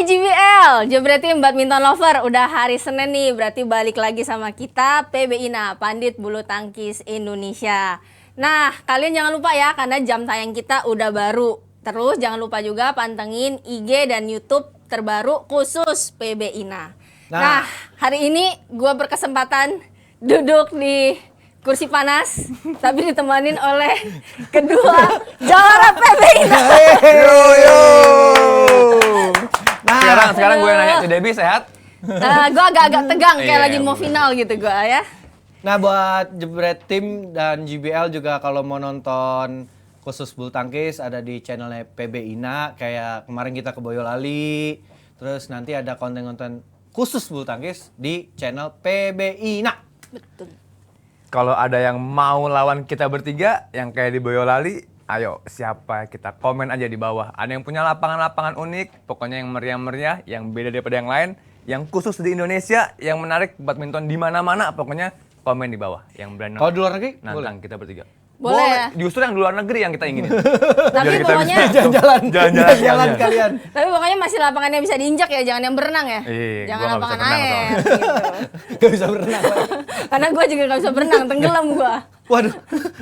Hai JBL, Jebret Tim Badminton Lover. Udah hari Senin nih, berarti balik lagi sama kita PB Ina, Pandit Bulu Tangkis Indonesia. Nah, kalian jangan lupa ya, karena jam tayang kita udah baru. Terus jangan lupa juga pantengin IG dan YouTube terbaru khusus PB Ina. Nah, hari ini gue berkesempatan duduk di kursi panas, tapi ditemanin oleh kedua jawara PB Ina. Sekarang gue nanya, Ci Debbie sehat? Gue agak-agak tegang, kayak lagi mau final gitu gue ya. Nah, buat Jebret Tim dan JBL juga kalau mau nonton khusus bulu tangkis ada di channelnya PB Ina. Kayak kemarin kita ke Boyolali, terus nanti ada konten-konten khusus bulu tangkis di channel PB Ina. Betul. Kalau ada yang mau lawan kita bertiga, yang kayak di Boyolali, ayo siapa kita komen aja di bawah. Ada yang punya lapangan-lapangan unik, pokoknya yang meriah-meriah, yang beda daripada yang lain, yang khusus di Indonesia, yang menarik badminton di mana-mana, pokoknya komen di bawah. Yang berani Kalau di luar negeri, nantang kita bertiga. Boleh ya? Justru yang di luar negeri yang kita inginin. Tapi Biar kita pokoknya bisa jalan-jalan kalian. Tapi pokoknya masih lapangannya bisa diinjak ya, jangan yang berenang ya. Iya, Jangan gua nggak lapangan bisa berenang air soalnya. gitu. Gak bisa berenang. Karena gue juga gak bisa berenang, tenggelam gue. Waduh,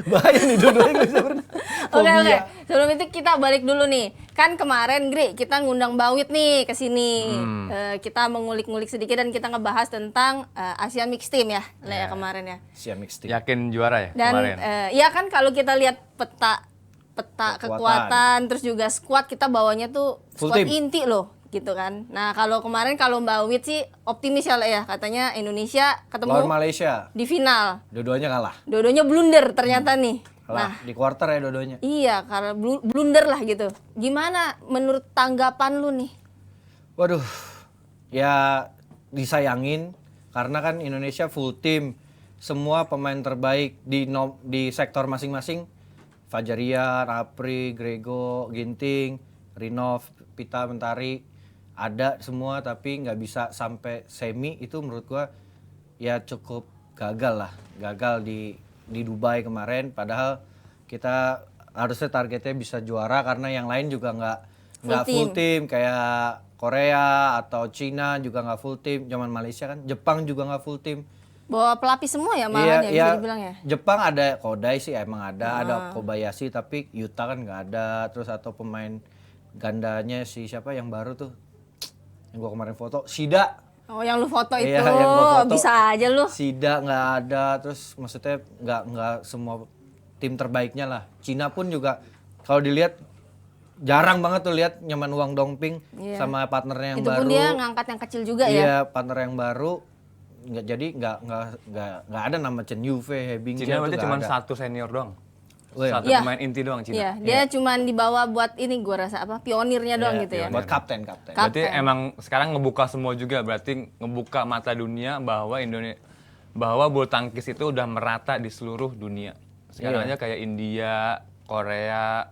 bahaya nih dua-duanya gak bisa berenang. Oke. Sebelum itu kita balik dulu nih. Kan kemarin Gri, kita ngundang Bawit nih ke sini. Kita mengulik-ngulik sedikit dan kita ngebahas tentang Asian Mixed Team ya, ya kemarin ya. Siap mix team. Yakin juara ya Dan kemarin? ya kan kalau kita lihat peta kekuatan terus juga squad, kita bawanya tuh Full squad team. inti loh gitu kan. Nah, kalau kemarin kalau Mbak Wit sih optimis ya, katanya Indonesia ketemu Lawan Malaysia, di final. dua-duanya kalah. Dua-duanya blunder ternyata nih. Kalah di quarter ya dua-duanya. Iya, karena blunder lah gitu. Gimana menurut tanggapan lu nih? Waduh, ya disayangin karena kan Indonesia full team. Semua pemain terbaik di sektor masing-masing. Fajaria, Rapri, Grego, Ginting, Rinov, Pita, Mentari. Ada semua tapi nggak bisa sampai semi. Itu menurut gua ya cukup gagal lah. Gagal di Dubai kemarin. Padahal kita harusnya targetnya bisa juara karena yang lain juga nggak full team. Kayak Korea atau Cina juga nggak full team. Zaman Malaysia kan, Jepang juga nggak full team. Bawa pelapis semua ya malah ya, bisa dibilang ya. Jepang ada Kodai sih emang ada Kobayashi tapi Yuta kan nggak ada. Terus atau pemain gandanya si siapa yang baru tuh yang gua kemarin foto, Shida. Oh, yang lu foto itu. Iya, yang gua foto. Bisa aja lu. Shida nggak ada. Terus maksudnya nggak semua tim terbaiknya lah. Cina pun juga kalau dilihat jarang banget tuh lihat Nyaman Wang Dongping sama partnernya yang Itu baru. pun dia ngangkat yang kecil juga ya. Iya, partner yang baru. Nggak ada nama Chen Yufei, Hebing Cina berarti tuh cuma nggak ada. satu senior doang. Oh, iya. Satu Iya. pemain inti doang Cina. Iya, dia cuman dibawa buat ini gua rasa pionirnya doang Iya, gitu ya. buat kapten. Berarti emang sekarang ngebuka semua juga, berarti ngebuka mata dunia bahwa bulu tangkis itu udah merata di seluruh dunia. Sekarang aja kayak India, Korea,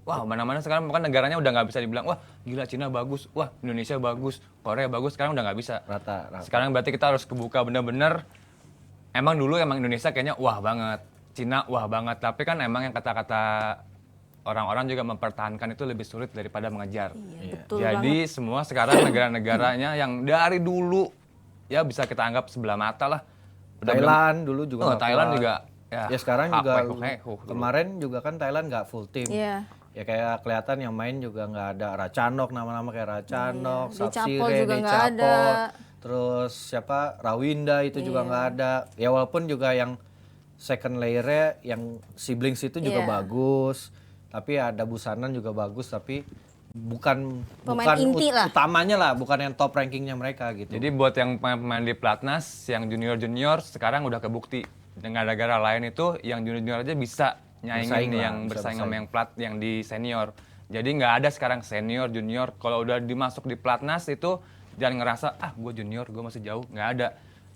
wah mana-mana sekarang bukan negaranya udah nggak bisa dibilang wah gila Cina bagus, wah Indonesia bagus, Korea bagus, sekarang udah nggak bisa. Rata. Sekarang berarti kita harus kebuka bener-bener. Emang dulu Indonesia kayaknya wah banget, Cina wah banget, tapi kan emang yang kata-kata orang-orang juga mempertahankan itu lebih sulit daripada mengejar. Iya, betul Jadi banget. semua sekarang negara-negaranya yang dari dulu ya bisa kita anggap sebelah mata lah. Thailand dulu juga nggak Thailand kuat. juga. Ya sekarang juga dulu. kemarin juga kan Thailand nggak full team. Iya. Ya kayak kelihatan yang main juga nggak ada Racanok, nama-nama kayak Racanok, Iya. Dicapol Sapsire, juga nggak ada. Dicapol, terus siapa Rawinda itu juga nggak ada. Ya walaupun juga yang second layer-nya yang siblings itu juga bagus, tapi ada Busanan juga bagus, tapi bukan Pemain inti lah. utamanya lah, bukan yang top rankingnya mereka gitu. Jadi buat yang pemain di Platnas, yang junior-junior sekarang udah kebukti. Dengan negara lain itu yang junior-junior aja bisa nyaingin yang bersaing sama yang plat yang di senior. Jadi nggak ada sekarang senior, junior. Kalau udah dimasuk di Platnas itu jangan ngerasa gue junior, gue masih jauh. Nggak ada.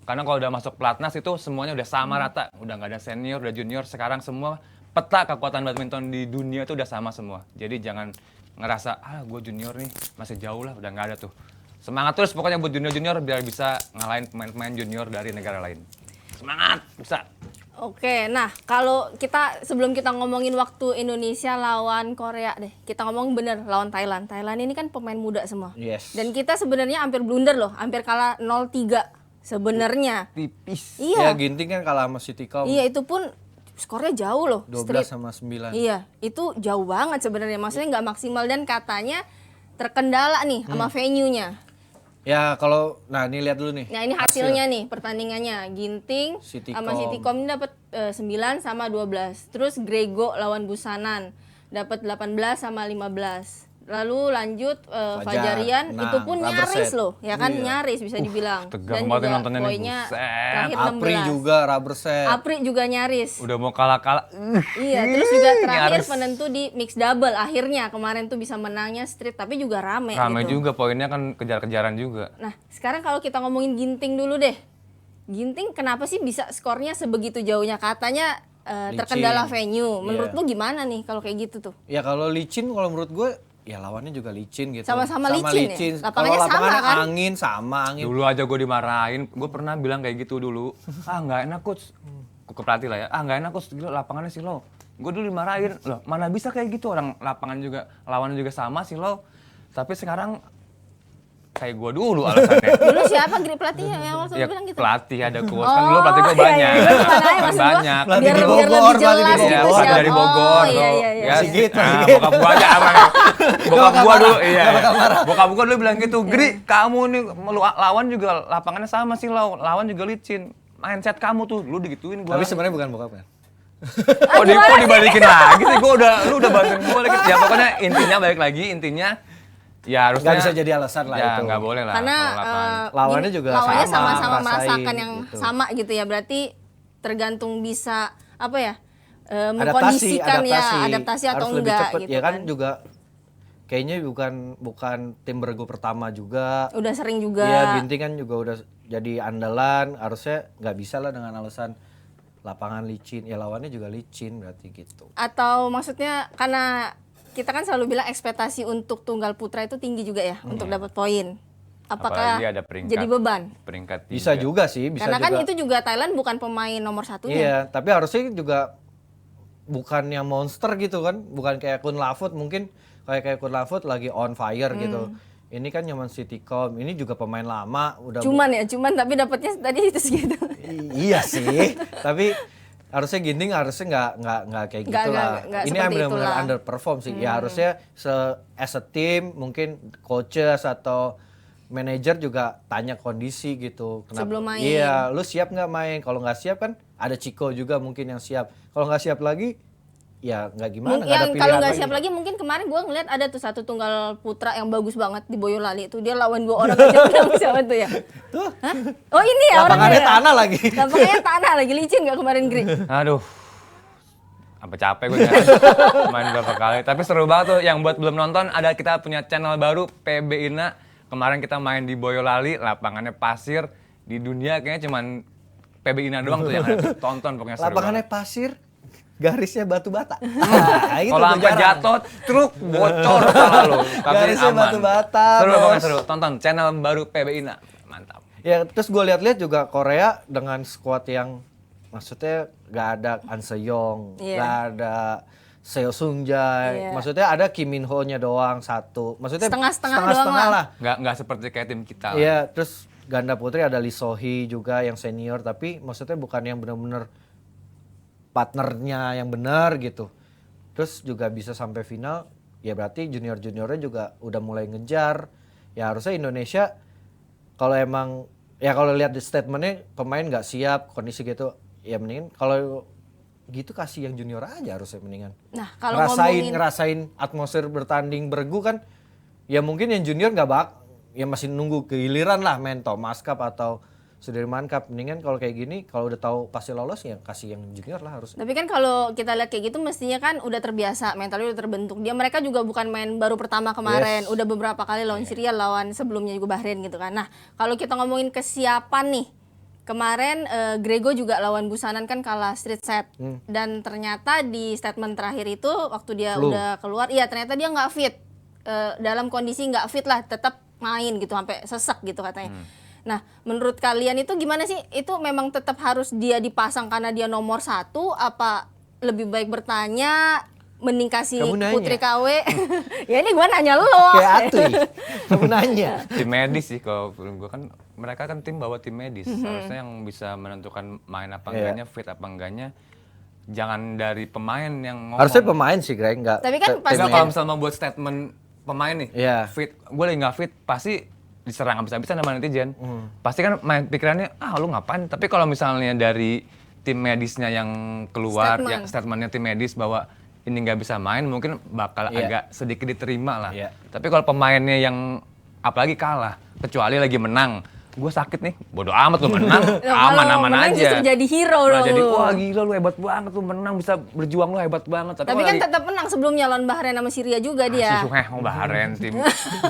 Karena kalau udah masuk Platnas itu semuanya udah sama rata. Udah nggak ada senior, udah junior. Sekarang semua peta kekuatan badminton di dunia itu udah sama semua. Jadi jangan ngerasa gue junior nih masih jauh lah, udah nggak ada tuh. Semangat terus pokoknya buat junior-junior biar bisa ngalahin pemain-pemain junior dari negara lain. Semangat, bisa. Oke, nah kalau sebelum kita ngomongin waktu Indonesia lawan Korea deh, kita ngomong bener lawan Thailand. Thailand ini kan pemain muda semua. Yes. Dan kita sebenarnya hampir blunder loh, hampir kalah 0-3 sebenarnya. Tipis. Ya Iya, Ginting kan kalah sama Citycom iya itu pun skornya jauh loh. 12 Street. sama 9. Iya, itu jauh banget sebenarnya. Maksudnya nggak maksimal dan katanya terkendala nih sama venue-nya. Ya kalau ini lihat dulu nih. Nah ini hasilnya nih pertandingannya. Ginting sama Citycom. Citycom ini dapat 9 sama 12. Terus Grego lawan Busanan dapat 18 sama 15. Lalu lanjut Fajar, Fajarian menang, itu pun rubber nyaris set. loh, ya kan Iya. nyaris bisa dibilang. tegang Dan banget juga nontonnya nih, poinnya buset. terakhir Apri 16. juga rubber set. Apri juga nyaris. Udah mau kalah-kalah. Iya, terus juga terakhir Nyaris. penentu di mix double. Akhirnya kemarin tuh bisa menangnya street tapi juga rame Rame gitu. juga, poinnya kan kejar-kejaran juga. Nah, sekarang kalau kita ngomongin Ginting dulu deh. Ginting kenapa sih bisa skornya sebegitu jauhnya? Katanya terkendala venue. Menurut Iya. lu gimana nih kalau kayak gitu tuh? Ya kalau licin kalau menurut gue ya lawannya juga licin gitu. Sama-sama licin ya? Lapangannya Kalau sama, lapangan kan? angin sama angin. Dulu aja gue dimarahin, gue pernah bilang kayak gitu dulu. Nggak enak coach, ke pelatih lah ya. Nggak enak coach, gila lapangannya sih lo. Gue dulu dimarahin, loh mana bisa kayak gitu, orang lapangan juga, lawannya juga sama sih lo. Tapi sekarang kayak gue dulu alasannya. Dulu siapa Gri pelatihnya yang waktu Ya lu bilang gitu? pelatih ada coach, kan dulu pelatih gue iya, banyak. iya. Gua lupa nanya, maksud gua. Banyak. Pelatih Biar di lebih Bogor, jelas pelatih di gitu Iya, Bogor. siapa. dari Bogor. Oh, iya, iya, iya. Ya, Sigit, nah, Sigit. bokap gua aja aman. Bokap gua dulu, iya. Gak bakal marah. Bokap gua dulu bilang gitu, Gri, kamu nih lawan juga lapangannya sama sih, lawan juga licin. Mindset kamu tuh, lu digituin gua. Tapi sebenarnya bukan bokap kan. kok dibalikin lagi sih? Lu udah bantuin gua lagi. Ya pokoknya intinya ya harusnya Gak bisa jadi alasan lah ya, itu. nggak boleh lah. Karena kalau lapangan. Lawannya juga lawannya sama, sama-sama ngerasain merasakan yang gitu. sama gitu ya. Berarti tergantung bisa apa ya? Mengkondisikan adaptasi atau harus lebih enggak cepet. gitu Ya kan juga kayaknya bukan tim bergu pertama juga. Udah sering juga. Iya, Ginting kan juga udah jadi andalan, harusnya nggak bisa lah dengan alasan lapangan licin. Ya lawannya juga licin berarti gitu. Atau maksudnya karena kita kan selalu bilang ekspektasi untuk tunggal putra itu tinggi juga ya untuk dapat poin. Apakah Apalagi ada peringkat. jadi beban? Peringkat Bisa 3. juga sih, bisa Karena juga. kan itu juga Thailand bukan pemain nomor satunya. Iya, tapi harusnya juga bukan yang monster gitu kan, bukan kayak Kun Lafut mungkin kayak Kun Lafut lagi on fire gitu. Ini kan nyaman Citycom, ini juga pemain lama udah Cuman tapi dapatnya tadi itu segitu. iya sih, tapi harusnya Ginting harusnya nggak kayak Nggak, gitu lah. nggak Ini seperti benar-benar itulah. underperform sih. Ya harusnya as a team mungkin coaches atau manajer juga tanya kondisi gitu. Sebelum main. Iya, lu siap nggak main? Kalau nggak siap kan ada Chico juga mungkin yang siap. Kalau nggak siap lagi, ya nggak gimana. Mungkin nggak ada yang pilihan kalau nggak siap lagi mungkin kemarin gue ngeliat ada tuh satu tunggal putra yang bagus banget di Boyolali itu dia lawan 2 orang aja menang siapa tuh ya? Hah? Oh ini ya orangnya. Lapangannya ya? tanah lagi. Lapangannya tanah lagi licin nggak kemarin Gri? Aduh, apa capek gue main berapa kali. Tapi seru banget tuh. Yang buat belum nonton, ada kita punya channel baru PB Ina. Kemarin kita main di Boyolali, lapangannya pasir. Di dunia kayaknya cuman PB Ina doang tuh yang ada. Tonton pokoknya seru Lapangannya banget. pasir, garisnya batu bata. Nah, itu Kalau tuh sampai jarang. jatuh, truk bocor kepala lo. Tapi Garisnya aman. batu bata, Seru bos. pokoknya seru. Tonton channel baru PB Ina. Mantap. Ya terus gue lihat-lihat juga Korea dengan skuad yang maksudnya gak ada An Seyong, Iya. gak ada Seo Sung Jae, Iya. maksudnya ada Kim Min Ho nya doang satu, maksudnya Setengah-setengah doang lah. Nggak seperti kayak tim kita. lah. Iya, terus ganda putri ada Lee So-hee juga yang senior, tapi maksudnya bukan yang benar-benar partnernya yang benar gitu. Terus juga bisa sampai final, ya berarti junior-juniornya juga udah mulai ngejar. Ya harusnya Indonesia kalau emang ya kalau lihat di statementnya pemain nggak siap kondisi gitu, ya mendingan kalau gitu kasih yang junior aja harusnya mendingan. Nah kalau Ngerasain atmosfer bertanding bergu kan, ya mungkin yang junior nggak ya masih nunggu giliran lah main Thomas Cup atau Sudirman Cup. Mendingan kalau kayak gini, kalau udah tahu pasti lolos ya kasih yang junior lah harusnya. Tapi kan kalau kita lihat kayak gitu mestinya kan udah terbiasa, mentalnya udah terbentuk. Mereka juga bukan main baru pertama kemarin, udah beberapa kali lawan Syria, lawan sebelumnya juga Bahrain gitu kan. Nah, kalau kita ngomongin kesiapan nih. Kemarin Grego juga lawan Busanan kan kalah street set. Dan ternyata di statement terakhir itu waktu dia udah keluar, iya ternyata dia nggak fit. Dalam kondisi nggak fit lah, tetap main gitu sampai sesak gitu katanya. Nah, menurut kalian itu gimana sih? Itu memang tetap harus dia dipasang karena dia nomor 1, apa lebih baik bertanya, mending kasih Kamu nanya. Putri KW? Ya ini gua nanya lo. Kayak Atui, kamu nanya. Tim medis sih kalau menurut gue kan, mereka kan tim bawa tim medis. Harusnya yang bisa menentukan main apa enggaknya, fit apa enggaknya, jangan dari pemain yang ngomong. Harusnya pemain sih, Greg, enggak. Tapi kan pasti Enggak, kan kalau misalnya mau buat statement pemain nih, Iya. fit, gue lagi nggak fit, pasti diserang habis-habisan sama netizen. Pasti kan main pikirannya, lu ngapain? Tapi kalau misalnya dari tim medisnya yang keluar, Statement. yang statementnya tim medis bahwa ini nggak bisa main, mungkin bakal Iya. agak sedikit diterima lah. Iya. Tapi kalau pemainnya yang apalagi kalah, kecuali lagi menang, gue sakit nih, bodo amat lu menang, Loh, kalau aman-aman menang aja. justru jadi hero Nah, dong jadi lu. wah gila lu hebat banget, lu menang bisa berjuang, lu hebat banget. Tapi kalau kan lagi- tetap menang sebelumnya lawan Bahrain sama Syria juga dia. mau Bahrain tim.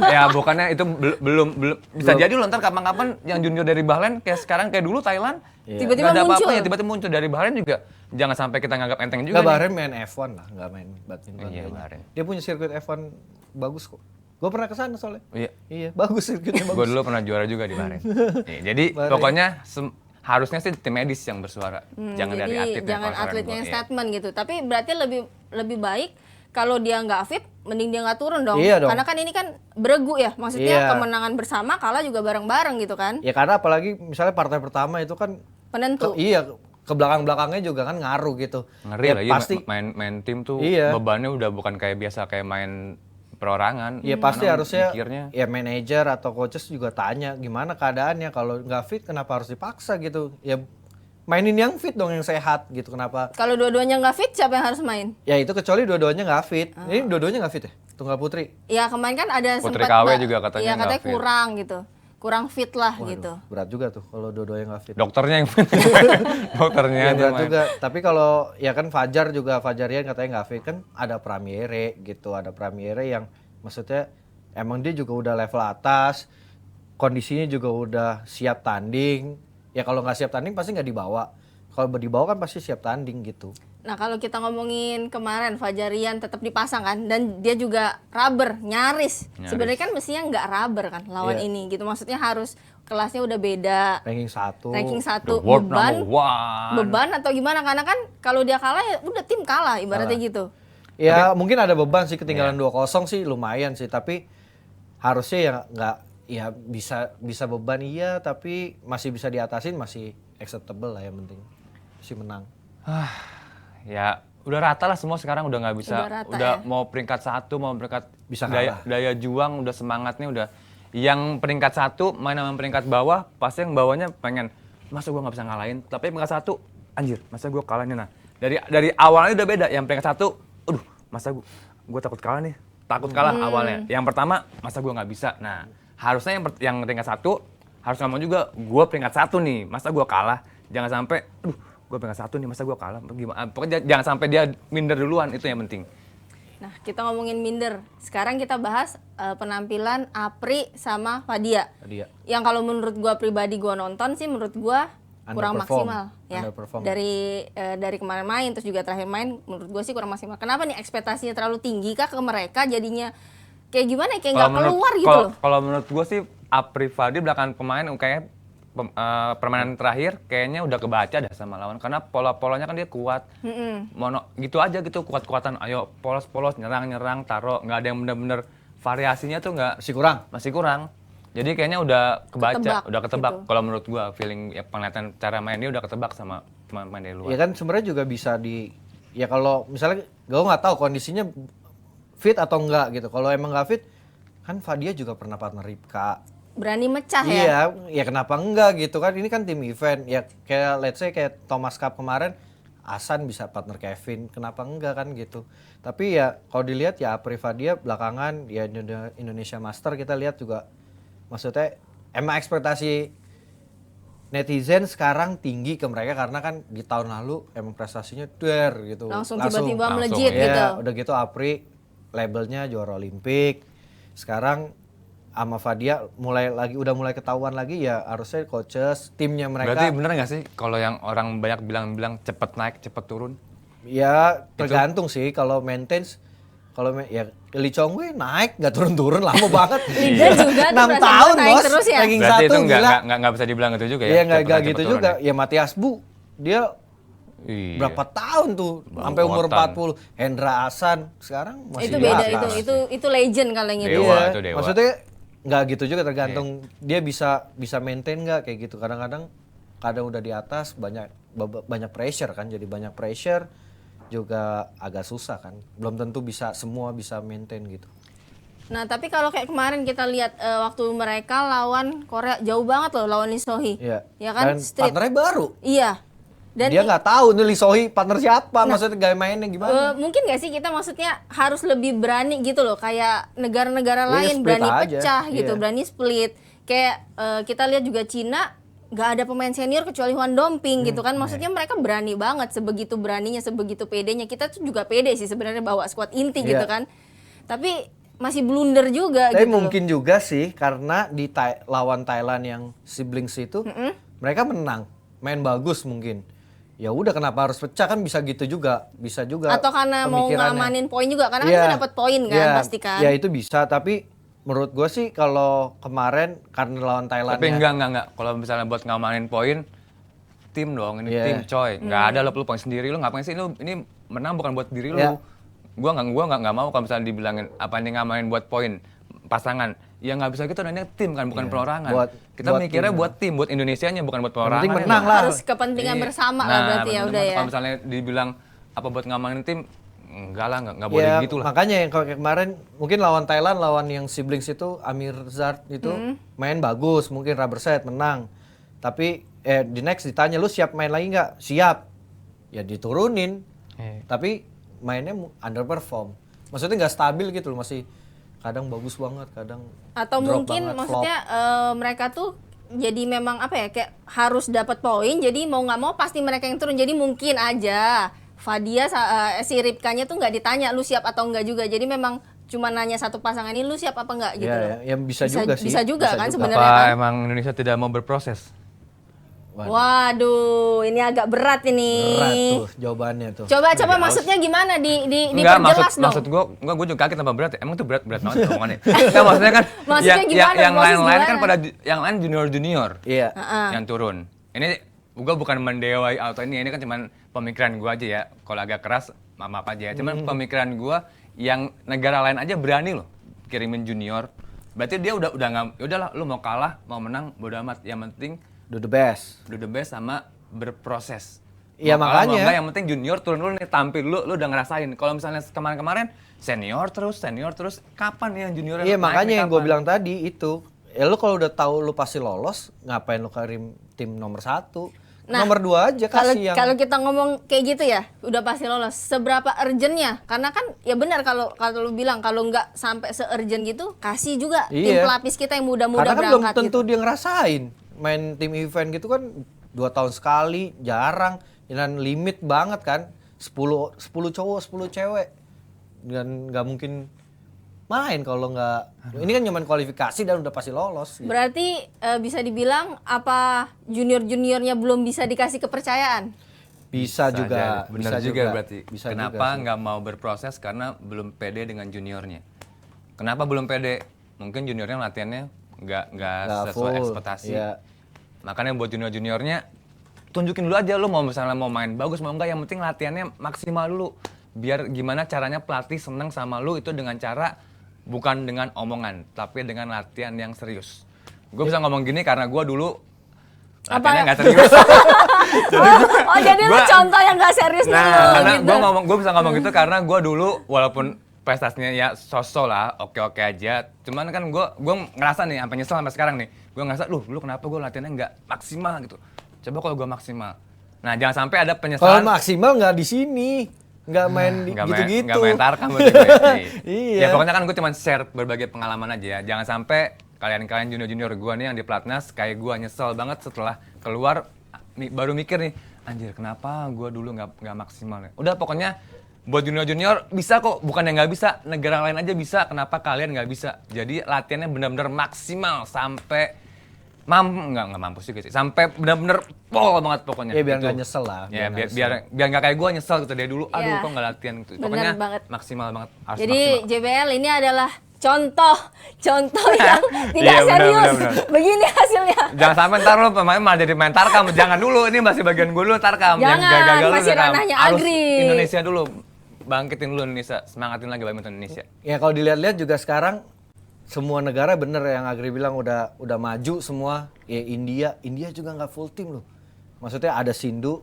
Ya bukannya itu belum bisa jadi lo ntar kapan-kapan yang junior dari Bahrain kayak sekarang kayak dulu Thailand. Tiba-tiba Nggak ada muncul. apa-apa ya, tiba-tiba muncul dari Bahrain juga. Jangan sampai kita nganggap enteng juga. Enggak, nih. Bahrain main F1 lah, enggak main badminton. Iya, kayaknya. Bahrain. Dia punya sirkuit F1 bagus kok. Gue pernah ke sana soalnya. Iya. Iya, bagus sirkuitnya Gue bagus. dulu pernah juara juga di Bahrain. Iya, jadi Bahrain. pokoknya harusnya sih tim medis yang bersuara. Jangan dari Jadi atletnya. jangan kalau saran atletnya gua. yang Iya. statement gitu. Tapi berarti lebih baik kalau dia nggak fit, mending dia nggak turun dong. Iya dong. Karena kan ini kan beregu ya, maksudnya Iya. kemenangan bersama, kalah juga bareng-bareng gitu kan. Ya karena apalagi misalnya partai pertama itu kan Penentu. iya, ke belakang-belakangnya juga kan ngaruh gitu. Ngeri Ya, lagi pasti main tim tuh Iya. bebannya udah bukan kayak biasa kayak main perorangan. ya pasti Karena harusnya mikirnya ya manajer atau coaches juga tanya gimana keadaannya, kalau nggak fit kenapa harus dipaksa gitu. Ya mainin yang fit dong, yang sehat gitu, kenapa? Kalau dua-duanya nggak fit, siapa yang harus main? Ya itu kecuali dua-duanya nggak fit. Ini dua-duanya nggak fit ya? Tunggal Putri. Ya kemarin kan ada Putri sempat KW juga katanya iya, nggak katanya fit. kurang gitu. Kurang fit lah Waduh, gitu. berat juga tuh kalau dua-duanya nggak fit. dokternya yang dokternya Ya, aja berat main. juga. Tapi kalau ya kan Fajar juga, Fajarian katanya nggak fit, kan ada Pramiere gitu, ada Pramiere yang maksudnya emang dia juga udah level atas, kondisinya juga udah siap tanding. Ya kalau nggak siap tanding pasti nggak dibawa. Kalau dibawa kan pasti siap tanding gitu. Nah kalau kita ngomongin kemarin Fajarian tetap dipasang kan, dan dia juga rubber, nyaris. Sebenarnya kan mestinya nggak rubber kan lawan Iya. ini gitu. Maksudnya harus kelasnya udah beda. Ranking 1. Ranking 1 The world beban, number one. beban atau gimana? Karena kan kalau dia kalah ya udah tim kalah ibaratnya gitu. Ya mungkin ada beban sih, ketinggalan 2-0 sih lumayan sih, tapi harusnya ya nggak, ya bisa beban iya, tapi masih bisa diatasin, masih acceptable lah, yang penting masih menang. Ya udah rata lah semua sekarang, udah nggak bisa. Udah rata Udah ya. mau peringkat 1, mau peringkat Bisa daya, kalah. daya juang, udah semangatnya udah. Yang peringkat 1 main sama peringkat bawah, pasti yang bawahnya pengen, masa gua nggak bisa ngalahin. Tapi peringkat 1, anjir, masa gua kalahnya. Nah dari awalnya udah beda. Yang peringkat 1, aduh, masa gua takut kalah nih, takut kalah awalnya. Yang pertama, masa gua nggak bisa. Nah harusnya yang peringkat 1 harus ngomong juga, gua peringkat 1 nih, masa gua kalah. Jangan sampai, aduh, gue peringkat 1 nih, masa gue kalah, gimana? Pokoknya jangan sampai dia minder duluan, itu yang penting. Nah kita ngomongin minder. Sekarang kita bahas penampilan Apri sama Fadia. Tadi ya. Yang kalau menurut gua pribadi gua nonton sih menurut gua kurang Underperform. maksimal ya. Underperform. Dari kemarin main terus juga terakhir main menurut gua sih kurang maksimal. Kenapa nih, ekspektasinya terlalu tinggi kah ke mereka, jadinya kayak gimana ya, kayak nggak keluar gitu loh. Kalau menurut gue sih, Apri Fadi belakangan pemain kayak permainan terakhir kayaknya udah kebaca dah sama lawan, karena pola-polanya kan dia kuat. Mono gitu aja gitu, kuat-kuatan, ayo polos-polos, nyerang-nyerang, taruh, nggak ada yang bener-bener variasinya tuh nggak, masih kurang. Jadi kayaknya udah kebaca, Ketebak udah ketebak. gitu. Kalau menurut gua feeling ya, penglihatan cara main dia udah ketebak sama pemain dari luar. Ya kan sebenarnya juga bisa ya kalau misalnya gue nggak tahu kondisinya fit atau enggak gitu. Kalau emang nggak fit, kan Fadia juga pernah partner Ripka. Berani mecah ya. Iya, ya kenapa enggak gitu kan? Ini kan tim event. Ya kayak let's say kayak Thomas Cup kemarin, Asan bisa partner Kevin, kenapa enggak kan gitu. Tapi ya kalau dilihat ya Apri Fadia belakangan ya Indonesia Master kita lihat juga, maksudnya emang ekspektasi netizen sekarang tinggi ke mereka karena kan di tahun lalu emang prestasinya gitu. Langsung tiba-tiba Langsung, melejit ya. gitu. Ya, udah gitu Apri labelnya juara Olimpik. Sekarang sama Fadia udah mulai ketahuan lagi, ya harusnya coaches, timnya mereka. Berarti bener nggak sih kalau yang orang banyak bilang cepet naik, cepet turun? Ya tergantung sih, kalau maintenance Kalau ya Lee Chong Wei naik nggak turun-turun lama banget. Liga juga tuh 6 perasaan tahun naik bos. terus ya? Ranking Berarti 1 itu gila. nggak bisa dibilang itu juga ya? Iya nggak Cepet naik, gitu cepet juga. turun Ya Matias Bu dia Iya. berapa tahun tuh sampai umur Bangkotan. 40. Hendra Ahsan sekarang masih Itu di beda atas. itu legend kalau yang itu. Dewa, Iya, itu dewa. maksudnya nggak gitu juga tergantung dia bisa maintain nggak kayak gitu. Kadang-kadang udah di atas banyak pressure kan, jadi banyak pressure juga agak susah kan. Belum tentu semua bisa maintain gitu. Nah, tapi kalau kayak kemarin kita lihat waktu mereka lawan Korea jauh banget loh lawan Lee Sohee. Iya. Ya kan? Dan Street. partnernya baru. Iya. Dan Dia nggak tahu nih Lee Sohee partner siapa, maksudnya gaya mainnya gimana. mungkin gak sih kita maksudnya harus lebih berani gitu loh, kayak negara-negara Iya, lain split berani aja. pecah gitu, Iya. berani split. Kayak kita lihat juga Cina nggak ada pemain senior kecuali Huan Dongping gitu kan, maksudnya mereka berani banget, sebegitu beraninya, sebegitu pedenya. Kita tuh juga pede sih sebenarnya bawa skuad inti gitu Iya. kan, tapi masih blunder juga Tapi gitu loh. mungkin juga sih karena lawan Thailand yang siblings itu mereka menang, main bagus mungkin. Ya udah kenapa harus pecah kan bisa gitu juga, bisa juga. Atau karena mau pemikirannya. ngamanin poin juga, karena Iya. kan kita dapat poin kan Iya, pasti kan. Ya itu bisa, tapi menurut gue sih kalau kemarin karena lawan Thailand. Tapi enggak. Kalau misalnya buat ngamanin poin, tim dong, ini Iya. tim coy. Nggak ada lo poin sendiri, lo ngapain sih? Lo ini menang bukan buat diri lo. Iya. Gua nggak mau kalau misalnya dibilangin apa ini ngamanin buat poin pasangan. Ya nggak bisa gitu, namanya tim kan, bukan perorangan. Kita buat mikirnya tim. buat tim, buat Indonesianya, bukan buat perorangan. penting menang lah. Harus kepentingan Iya. bersama lah Nah, berarti ya bener-bener. udah ya. Kalau misalnya dibilang apa buat ngamanin tim, enggak lah, nggak boleh Ya, gitu lah. makanya yang kayak kemarin mungkin lawan Thailand, lawan yang siblings itu Amir Zard itu main bagus, mungkin rubber set menang. Tapi di next ditanya lu siap main lagi nggak? Siap. Ya diturunin. Tapi mainnya underperform. Maksudnya nggak stabil gitu loh, masih kadang bagus banget, kadang Atau drop mungkin banget, maksudnya mereka tuh jadi memang apa ya, kayak harus dapat poin, jadi mau nggak mau pasti mereka yang turun. Jadi mungkin aja Fadia si Ripkanya tuh nggak ditanya lu siap atau enggak juga, jadi memang cuma nanya satu pasangan ini lu siap apa enggak gitu loh. Ya bisa juga sih. Bisa juga kan juga. sebenarnya Apa kan. emang Indonesia tidak mau berproses? Waduh, ini agak berat ini. Berat tuh jawabannya tuh. Coba maksudnya gimana Enggak, diperjelas dong. maksud gue juga kaget tambah berat ya. Emang tuh berat banget omongannya. Enggak, maksudnya kan Maksudnya gimana? yang Proses lain-lain kan gimana? pada yang lain junior Iya. yang turun. Ini gue bukan mendewai atau ini kan cuman pemikiran gue aja ya. Kalau agak keras maaf aja ya. Cuman pemikiran gue yang negara lain aja berani loh kirimin junior. Berarti dia udah nggak, udahlah lu mau kalah mau menang bodo amat. Yang penting Do the best. do the best sama berproses. Iya, Mau kalah, mau makanya. enggak, yang penting junior turun dulu nih, tampil lu udah ngerasain. Kalau misalnya kemarin-kemarin senior terus, kapan nih yang junior Iya naik makanya nih, yang gue kapan? bilang tadi itu, ya lu kalau udah tahu lu pasti lolos, ngapain lu kirim tim nomor 1? Nah, nomor 2 aja Kalau kasih yang. kalau kita ngomong kayak gitu ya, udah pasti lolos. Seberapa urgentnya? Karena kan ya benar kalau lu bilang kalau nggak sampai se-urgent gitu, kasih juga tim Iya. pelapis kita yang muda-muda Karena kan belum berangkat tentu gitu. dia ngerasain main tim event gitu kan 2 tahun sekali, jarang, dan limit banget kan, 10 cowok 10 cewek, dan nggak mungkin main kalau nggak. Ini kan cuma kualifikasi dan udah pasti lolos. Gitu. Berarti bisa dibilang apa junior-juniornya belum bisa dikasih kepercayaan? Bisa juga, Benar bisa juga berarti. Bisa Kenapa juga sih. nggak mau berproses? Karena belum pede dengan juniornya. Kenapa belum pede? Mungkin juniornya latihannya nggak Nggak sesuai full, ekspektasi. iya. Makanya buat junior-juniornya tunjukin dulu aja lu mau misalnya mau main bagus mau enggak, yang penting latihannya maksimal dulu. Biar gimana caranya pelatih seneng sama lu itu dengan cara bukan dengan omongan, tapi dengan latihan yang serius. Gue bisa ngomong gini karena gue dulu latihannya nggak serius. Oh jadi lu Gua- contoh yang nggak serius dulu Karena gitu. gue bisa ngomong gitu karena gue dulu walaupun prestasinya ya sosok lah, oke aja. Cuman kan gue ngerasa nih, sampai nyesel sampai sekarang nih. Gue ngerasa, lu kenapa gue latihannya nggak maksimal gitu. Coba kalau gue maksimal. Nah jangan sampai ada Kalau penyesalan. maksimal nggak di sini, nggak main gitu-gitu. Nggak main tarkam berarti gue. Iya. Ya pokoknya kan gue cuma share berbagai pengalaman aja ya. Jangan sampai kalian junior gue nih yang di Platnas kayak gue nyesel banget setelah keluar baru mikir nih, anjir kenapa gue dulu nggak maksimal ya. Udah pokoknya buat junior bisa kok, bukan yang nggak bisa, negara lain aja bisa, kenapa kalian nggak bisa. Jadi latihannya benar-benar maksimal sampai nggak mampus juga sih. Sampai benar-benar pol banget pokoknya. Ya biar Itu. nggak nyesel lah. Ya nggak biar nggak kayak gue nyesel gitu dari dulu. Aduh, Iya. kok nggak latihan gitu. Bener Pokoknya banget. maksimal banget. Harus Jadi maksimal. JBL ini adalah contoh yang tidak Iya, benar, serius. benar. Begini hasilnya. Jangan sampai ntar lo pemain malah jadi main tarkam. Jangan dulu, ini masih bagian gue dulu tarkam. Jangan, gagal dulu masih tarkam. ranahnya Harus Agri. Indonesia dulu. Bangkitin dulu Indonesia. Semangatin lagi badminton Indonesia. Ya kalau dilihat-lihat juga sekarang semua negara bener yang Agri bilang udah maju semua. Ya India juga nggak full tim loh. Maksudnya ada Sindu,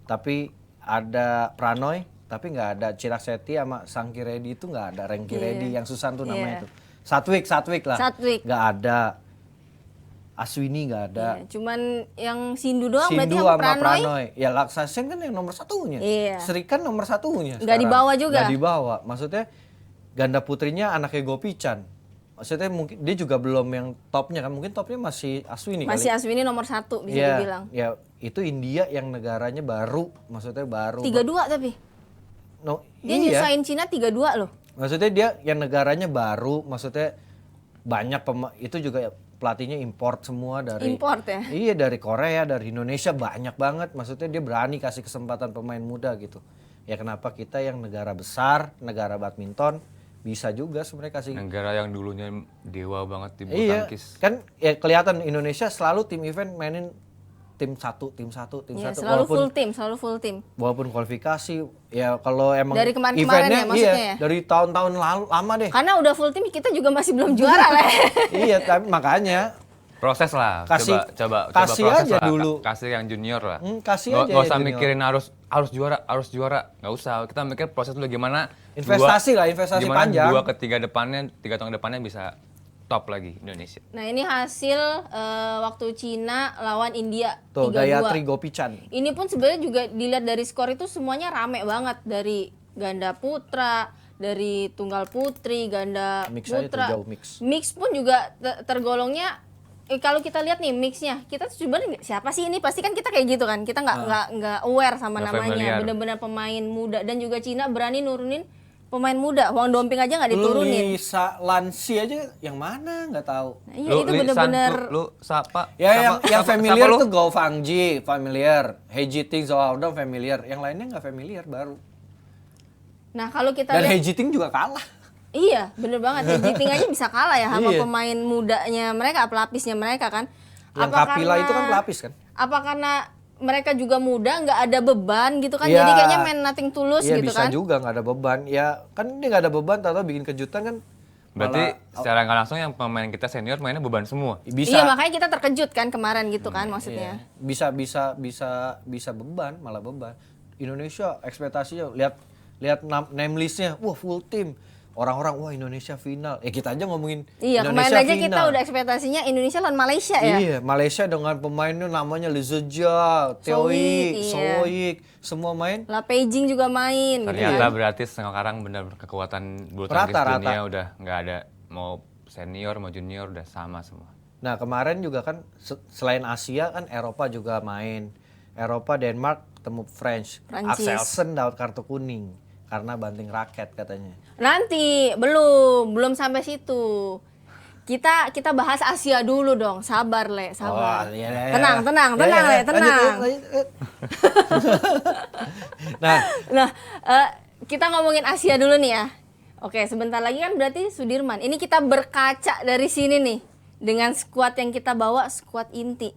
tapi ada Pranoy, tapi nggak ada Chirag Setti sama Sangki Reddy itu nggak ada. Rengki Reddy yang Susan tuh namanya Iya. itu. Satwik lah. Satwik. Nggak ada. Aswini nggak ada. Iya, cuman yang Sindu doang berarti Sindu yang sama Pranoy. Pranoy. Ya Laksasen kan yang nomor satunya. Iya. Sri kan nomor satunya. Nggak sekarang. dibawa juga? Nggak dibawa. Maksudnya ganda putrinya anaknya Gopichan. Maksudnya mungkin dia juga belum yang topnya kan. Mungkin topnya masih Aswini Masih kali. Aswini nomor 1 bisa Iya, dibilang. ya itu India yang negaranya baru. Maksudnya baru. 3-2 tapi. No, Dia iya. nyusahin Cina 3-2 loh. Maksudnya dia yang negaranya baru. Maksudnya banyak itu juga pelatihnya import semua dari Import ya. Iya, dari Korea, dari Indonesia banyak banget. Maksudnya dia berani kasih kesempatan pemain muda gitu. Ya kenapa kita yang negara besar, negara badminton bisa juga sebenarnya kasih. Negara yang dulunya dewa banget di bulu Iya, tangkis. kan ya kelihatan Indonesia selalu tim event mainin tim satu. Iya, selalu full tim. Walaupun kualifikasi, ya kalau emang Dari kemarin-kemarin eventnya, ya maksudnya iya, ya? dari tahun-tahun lalu lama deh. Karena udah full tim kita juga masih belum juara lah. Iya, tapi makanya Proses lah, Kasih- coba kasih proses aja lah. dulu. Kasih yang junior lah. kasih Nggak aja nggak ya usah junior. mikirin harus juara, nggak usah. Kita mikir proses dulu gimana. Investasi lah, investasi gimana panjang. 2 ke 3 tahun depannya bisa top lagi Indonesia. Nah ini hasil waktu Cina lawan India Tuh, 3-2. Gayatri Gopichan. Ini pun sebenarnya juga dilihat dari skor itu semuanya rame banget, dari ganda putra, dari tunggal putri, ganda Mix aja tuh, putra. jauh mix. Mix pun juga tergolongnya kalau kita lihat nih mixnya, kita tuh sebenarnya siapa sih ini? Pasti kan kita kayak gitu kan, kita nggak aware sama Nggak namanya, familiar. benar-benar pemain muda. Dan juga Cina berani nurunin pemain muda, Huang Domping aja nggak diturunin. Lisa Lansi aja yang mana nggak tahu. Nah, iya itu Li, San, benar-benar. lu siapa? Ya yang familiar siapa lu? tuh Gou Fangji, familiar. Heiji Ting, Zhou Haodong familiar. Yang lainnya nggak familiar baru. Nah kalau kita Dan lihat, Heiji Ting juga kalah. iya bener banget. Jiting aja bisa kalah ya sama Iya. pemain mudanya mereka, pelapisnya mereka kan. Yang Kapila itu kan pelapis kan? Apa karena mereka juga muda, nggak ada beban gitu kan? Iya. Jadi kayaknya main nothing tulus Iya gitu bisa kan? juga nggak ada beban. Ya kan dia nggak ada beban, tahu bikin kejutan kan. Berarti malah- secara nggak langsung yang pemain kita senior mainnya beban semua. bisa. Iya makanya kita terkejut kan kemarin gitu kan maksudnya. Iya. Bisa beban, malah beban. Indonesia ekspektasinya lihat name listnya, wah full tim. Orang-orang wah Indonesia final. Ya kita aja ngomongin Iya Indonesia kemarin aja final. kita udah ekspektasinya Indonesia lawan Malaysia ya. Iya, Malaysia dengan pemainnya namanya Lee Zhejiang, Teoik, iya. Soik, semua main. Lah Beijing juga main gitu Ternyata kan. berarti setengah karang benar kekuatan bulu tangkis Rata-rata. dunia udah nggak ada, mau senior mau junior udah sama semua. Nah kemarin juga kan selain Asia kan Eropa juga main. Eropa Denmark ketemu French. Prancis. Axelsen dapat kartu kuning karena banting raket katanya. Nanti belum sampai situ. Kita bahas Asia dulu dong. Sabar Le, sabar. Oh, iya. Tenang, Le, Lanjut, tenang. lanjut. Nah, Nah, kita ngomongin Asia dulu nih ya. Oke, sebentar lagi kan berarti Sudirman. Ini kita berkaca dari sini nih dengan skuad yang kita bawa, skuad inti.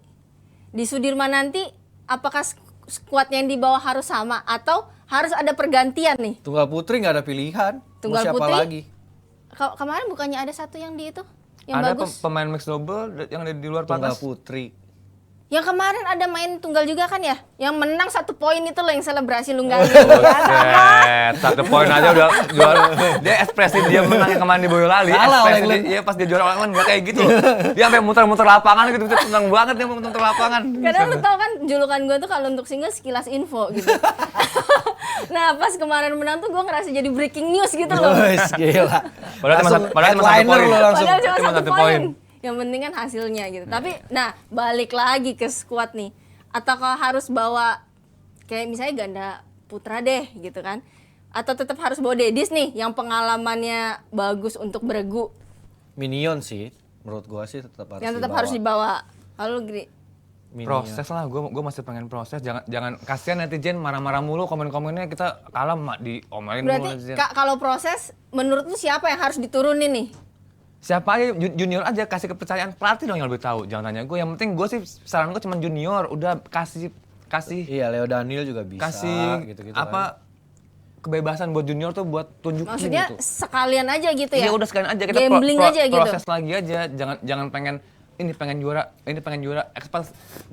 Di Sudirman nanti apakah skuad yang dibawa harus sama atau harus ada pergantian nih? tunggal putri nggak ada pilihan. Tunggal Mau siapa putri? lagi? Kemarin bukannya ada satu yang di itu? Yang Ada bagus? pemain mix double yang di luar Tunggal platnas. putri. Yang kemarin ada main tunggal juga kan ya? Yang menang 1 poin itu loh yang selebrasi lu nggak Buset, 1 poin aja udah juara. Dia ekspresi dia menang yang kemarin di Boyolali. Kalah oleh Ekspresi Glenn. dia pas dia juara online nggak kayak gitu. Dia sampai muter-muter lapangan gitu, senang banget dia muter-muter lapangan. Karena lu tau kan julukan gue tuh kalau untuk single sekilas info gitu. Nah pas kemarin menang tuh gue ngerasa jadi breaking news gitu loh. Wes gila. Padahal cuma Langsung satu- padahal cuma satu headliner poin. lo langsung. Padahal cuma Cuma 1 1 poin. poin. Yang penting kan hasilnya gitu. Tapi nah balik lagi ke squad nih. Ataukah harus bawa kayak misalnya ganda putra deh gitu kan? Atau tetap harus bawa Dedis nih yang pengalamannya bagus untuk beregu. Minion sih, menurut gua sih tetap harus Yang tetap dibawa. harus dibawa. Halo Gri. Proses lah, gue masih pengen proses. Jangan kasihan netizen marah-marah mulu, komen-komennya kita kalah diomelin mulu Berarti netizen. kalau proses, menurut lu siapa yang harus diturunin nih? Siapa aja junior aja, kasih kepercayaan pelatih dong yang lebih tahu. Jangan tanya gue. Yang penting gue sih saran gue cuma junior, udah kasih Iya, Leo Daniel juga bisa kasih gitu-gitu apa kebebasan buat junior tuh buat tunjukin Maksudnya gitu. sekalian aja gitu ya? Iya udah sekalian aja kita Gambling aja gitu? proses lagi aja. Jangan pengen ini pengen juara, jadi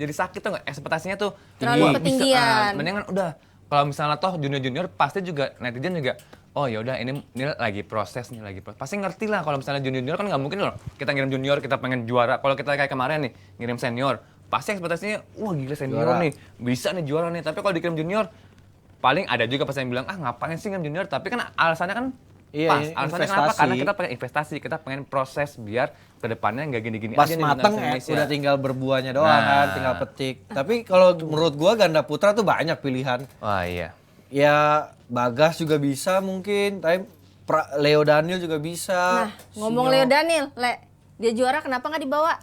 sakit tuh nggak? Ekspektasinya tuh Terlalu wah, ketinggian. mendingan udah kalau misalnya toh junior pasti juga netizen juga oh ya udah ini lagi proses. Pasti ngerti lah kalau misalnya junior kan nggak mungkin loh kita ngirim junior kita pengen juara. Kalau kita kayak kemarin nih ngirim senior pasti ekspektasinya wah gila senior Juara. nih bisa nih juara nih. Tapi kalau dikirim junior paling ada juga pas yang bilang ngapain sih ngirim junior, tapi kan alasannya kan Iya, pas. Alasannya kenapa? investasi. Karena kita pengen investasi, kita pengen proses biar kedepannya nggak gini-gini pas aja nih mateng timnas Indonesia. udah tinggal berbuahnya doang Nah. kan, tinggal petik. Tapi kalau menurut gua ganda putra tuh banyak pilihan. Wah iya. Ya Bagas juga bisa mungkin, tapi Leo Daniel juga bisa. Nah, ngomong Leo Daniel, dia juara kenapa nggak dibawa?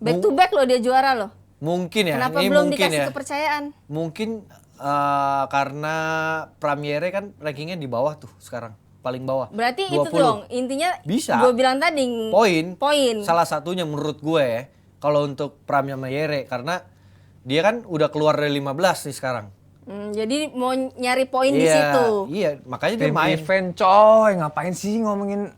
Back to back loh dia juara loh. Mungkin ya, Kenapa ini belum mungkin dikasih ya. kepercayaan? Mungkin karena Premiere kan rankingnya di bawah tuh sekarang, paling bawah. Berarti 20. itu dong, intinya Bisa. gue bilang tadi Poin. Salah satunya menurut gue ya, kalau untuk Premiere karena dia kan udah keluar dari 15 nih sekarang. Jadi mau nyari poin di situ. Iya, makanya dia Tim main. event coy, ngapain sih ngomongin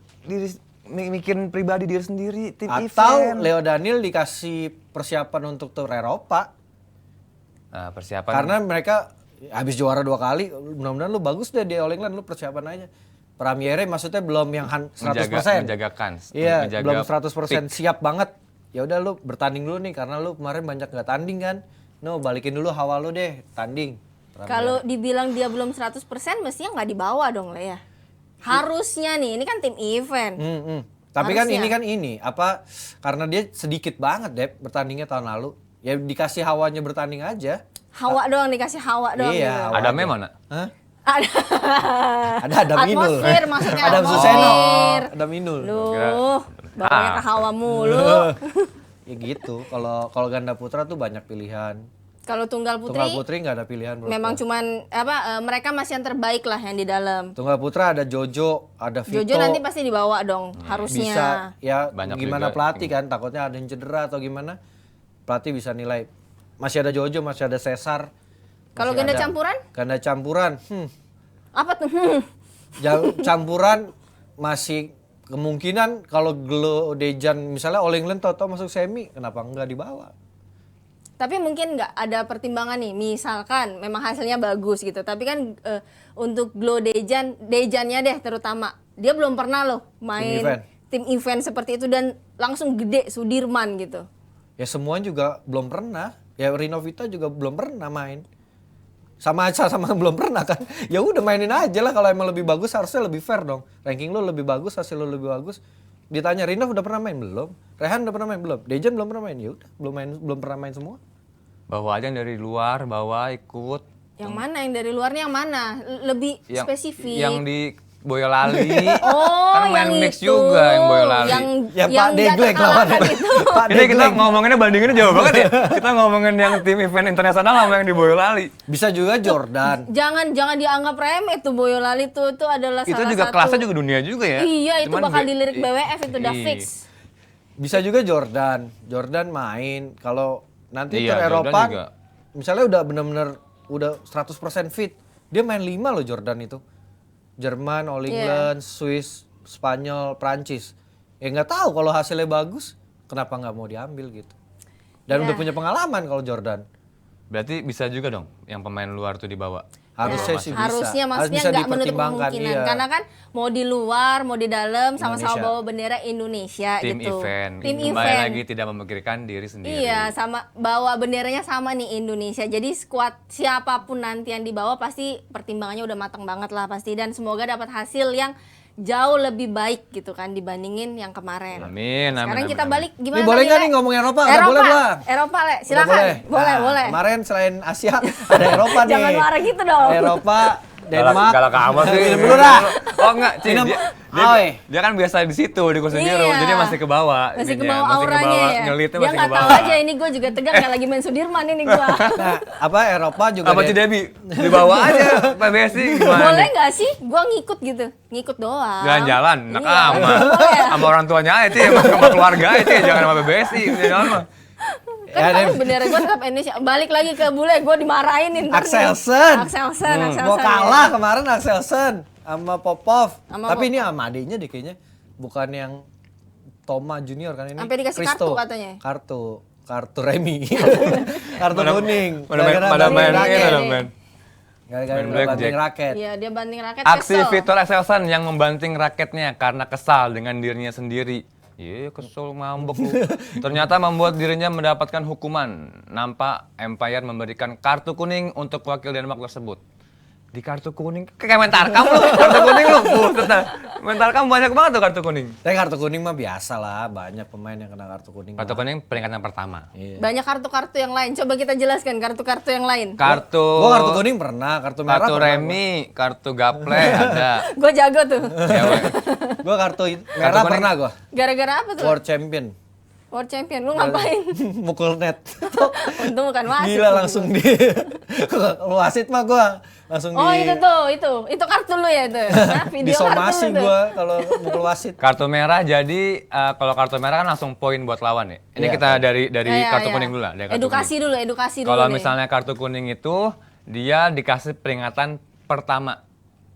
mikirin pribadi diri sendiri, tim Atau event. Leo Daniel dikasih persiapan untuk tur Eropa. Nah, persiapan. Karena mereka habis juara 2 kali, mudah-mudahan lu bagus deh di All England, lu persiapan aja. Premiere maksudnya belum yang 100%. menjaga kans. Iya, menjaga belum 100% pick. siap banget. Ya udah lu bertanding dulu nih karena lu kemarin banyak nggak tanding kan. No, balikin dulu hawa lu deh, tanding. Kalau dibilang dia belum 100% mestinya nggak dibawa dong lah ya. Harusnya nih, ini kan tim event. Tapi kan Harusnya. ini apa karena dia sedikit banget deh bertandingnya tahun lalu. Ya dikasih hawanya bertanding aja. Hawa doang dikasih hawa doang Iya, gitu. hawa Adamnya aja. mana? Hah? Ada. Ada Minul. Atmosfer maksudnya. Ada atmosfer. Suseno. Ada Minul. Duh, bawanya ke hawa mulu. Ya gitu. Kalau ganda putra tuh banyak pilihan. Kalau tunggal putri, Tunggal putri nggak ada pilihan bro. memang cuman mereka masih yang terbaik lah yang di dalam. Tunggal putra ada Jojo, ada Vito. Jojo nanti pasti dibawa dong, bisa. harusnya. Ya Banyak gimana juga. pelatih kan takutnya ada yang cedera atau gimana. Pelatih bisa nilai. Masih ada Jojo, masih ada Cesar. Kalau masih ganda ada campuran? Ganda campuran. Apa tuh? Campuran masih kemungkinan kalau Glo Dejan misalnya All England toto masuk semi, kenapa enggak dibawa? Tapi mungkin nggak ada pertimbangan nih, misalkan memang hasilnya bagus gitu, tapi kan untuk Glo Dejannya deh terutama, dia belum pernah loh main event. tim event seperti itu dan langsung gede Sudirman gitu. Ya semua juga belum pernah. Ya Rino Vita juga belum pernah main. Sama aja sama belum pernah kan. Ya udah mainin aja lah, kalau emang lebih bagus harusnya lebih fair dong. Ranking lu lebih bagus, hasil lu lebih bagus. Ditanya Rino udah pernah main belum? Rehan udah pernah main belum? Dejan belum pernah main. Ya udah, belum pernah main semua. Bawa aja yang dari luar, bawa ikut. Yang mana yang dari luarnya yang mana? Lebih spesifik. Yang di Boyolali. Oh, kan main yang mix itu. juga yang Boyolali. Ya Pak nggak Deglek terkalahkan lawannya. itu. Pak Ini kita Deglek. ngomonginnya bandinginnya jauh banget ya. Kita ngomongin yang tim event internasional sama yang di Boyolali. Bisa juga Jordan. Jangan dianggap remeh tuh Boyolali tuh adalah Itu salah juga satu. kelasnya juga dunia juga ya. Iya, itu Cuman bakal dilirik BWF itu udah Iya. fix. Bisa juga Jordan. Jordan main. Kalau nanti Iya, tur Jordan Eropa, juga. misalnya udah bener-bener udah 100% fit. Dia main 5 loh Jordan itu. Jerman, All England, Swiss, Spanyol, Prancis. Ya nggak tahu kalau hasilnya bagus, kenapa nggak mau diambil gitu. Dan udah punya pengalaman kalau Jordan. Berarti bisa juga dong yang pemain luar tuh dibawa. Harusnya sih bisa. Harusnya Harus maksudnya bisa nggak menutup dipertimbangkan, kemungkinan iya. karena kan mau di luar mau di dalam sama-sama Indonesia. bawa bendera Indonesia Tim gitu. event. Tim Kembali event. lagi tidak memikirkan diri sendiri. Iya, sama bawa benderanya sama nih Indonesia. Jadi skuad siapapun nanti yang dibawa pasti pertimbangannya udah matang banget lah pasti dan semoga dapat hasil yang jauh lebih baik gitu kan dibandingin yang kemarin. Amin. Sekarang amin, kita amin. balik gimana? Ini boleh tadi, nggak Le? nih ngomong Eropa? Nggak boleh, Bang. Eropa, Le. Udah Silakan. Boleh, Nah, boleh. Kemarin selain Asia ada Eropa nih. Jangan marah gitu dong. Eropa, Denmark. Galak amat sih. Minum dulu dah. Oh enggak, Ci, Oi. dia kan biasa di situ di kursi biru, Iya. jadi masih ke bawah. Masih ke ininya, bawah auranya bawah, ya. Nyelitnya Dia masih ke nggak tahu bawah. aja ini gue juga tegang kayak lagi main Sudirman ini gue. Nah, apa Eropa juga Apa Ci Debi? Di bawah aja PBSI gimana? Boleh nih? nggak sih? Gue ngikut gitu, ngikut doang. Jalan-jalan, nak Iya. ama. Boleh ya? Sama orang tuanya aja, Ci, sama keluarga aja, Ci, jangan sama PBSI. Jalan mah. Kan Ya, tapi bener gue tetap Indonesia. Balik lagi ke bule, gue dimarahin nih. ntar nih. Axelsen. Axelsen. Gua kalah kemarin Axelsen sama Popov. Sama Tapi Popov. ini sama adiknya deh kayaknya. Bukan yang Toma Junior kan ini. Sampai dikasih Christo. kartu katanya. Kartu remi. Kartu kuning. Pada Gara-gara main banding ini raket. dong, men. Gara-gara Main blackjack. banding raket. Iya, dia banding raket Aksi kesel. Victor Axelsen yang membanting raketnya karena kesal dengan dirinya sendiri. Iya, kesel ngambek lu. Ternyata membuat dirinya mendapatkan hukuman. Nampak Empire memberikan kartu kuning untuk wakil Denmark tersebut. Di kartu kuning, kayak main Tarkam lu, kartu kuning lu. Buset dah. Main Tarkam banyak banget tuh kartu kuning. Tapi kartu kuning mah biasa lah, banyak pemain yang kena kartu kuning. Kartu kuning peringatan pertama. Iya. Banyak kartu-kartu yang lain. Coba kita jelaskan kartu-kartu yang lain. Kartu Gua kartu kuning pernah, kartu merah kartu pernah. remi, kartu gaple ada. Gue jago tuh. Ya, we. Gua kartu merah kuning. pernah gua. Gara-gara apa tuh? World Champion. World Champion. Lu ngapain? Mukul net. Untung bukan wasit. Gila langsung di wasit mah gua langsung Oh di itu tuh, itu kartu lu ya itu. Nah, video disomasi kartu lu tuh. gua kalau mukul wasit. Kartu merah jadi kalau kartu merah kan langsung poin buat lawan ya. Ini Iya, kita dari Iya, kartu iya. kuning dulu lah. Dari kartu Edukasi kuning. dulu, edukasi dulu Kalau nih. misalnya kartu kuning itu dia dikasih peringatan pertama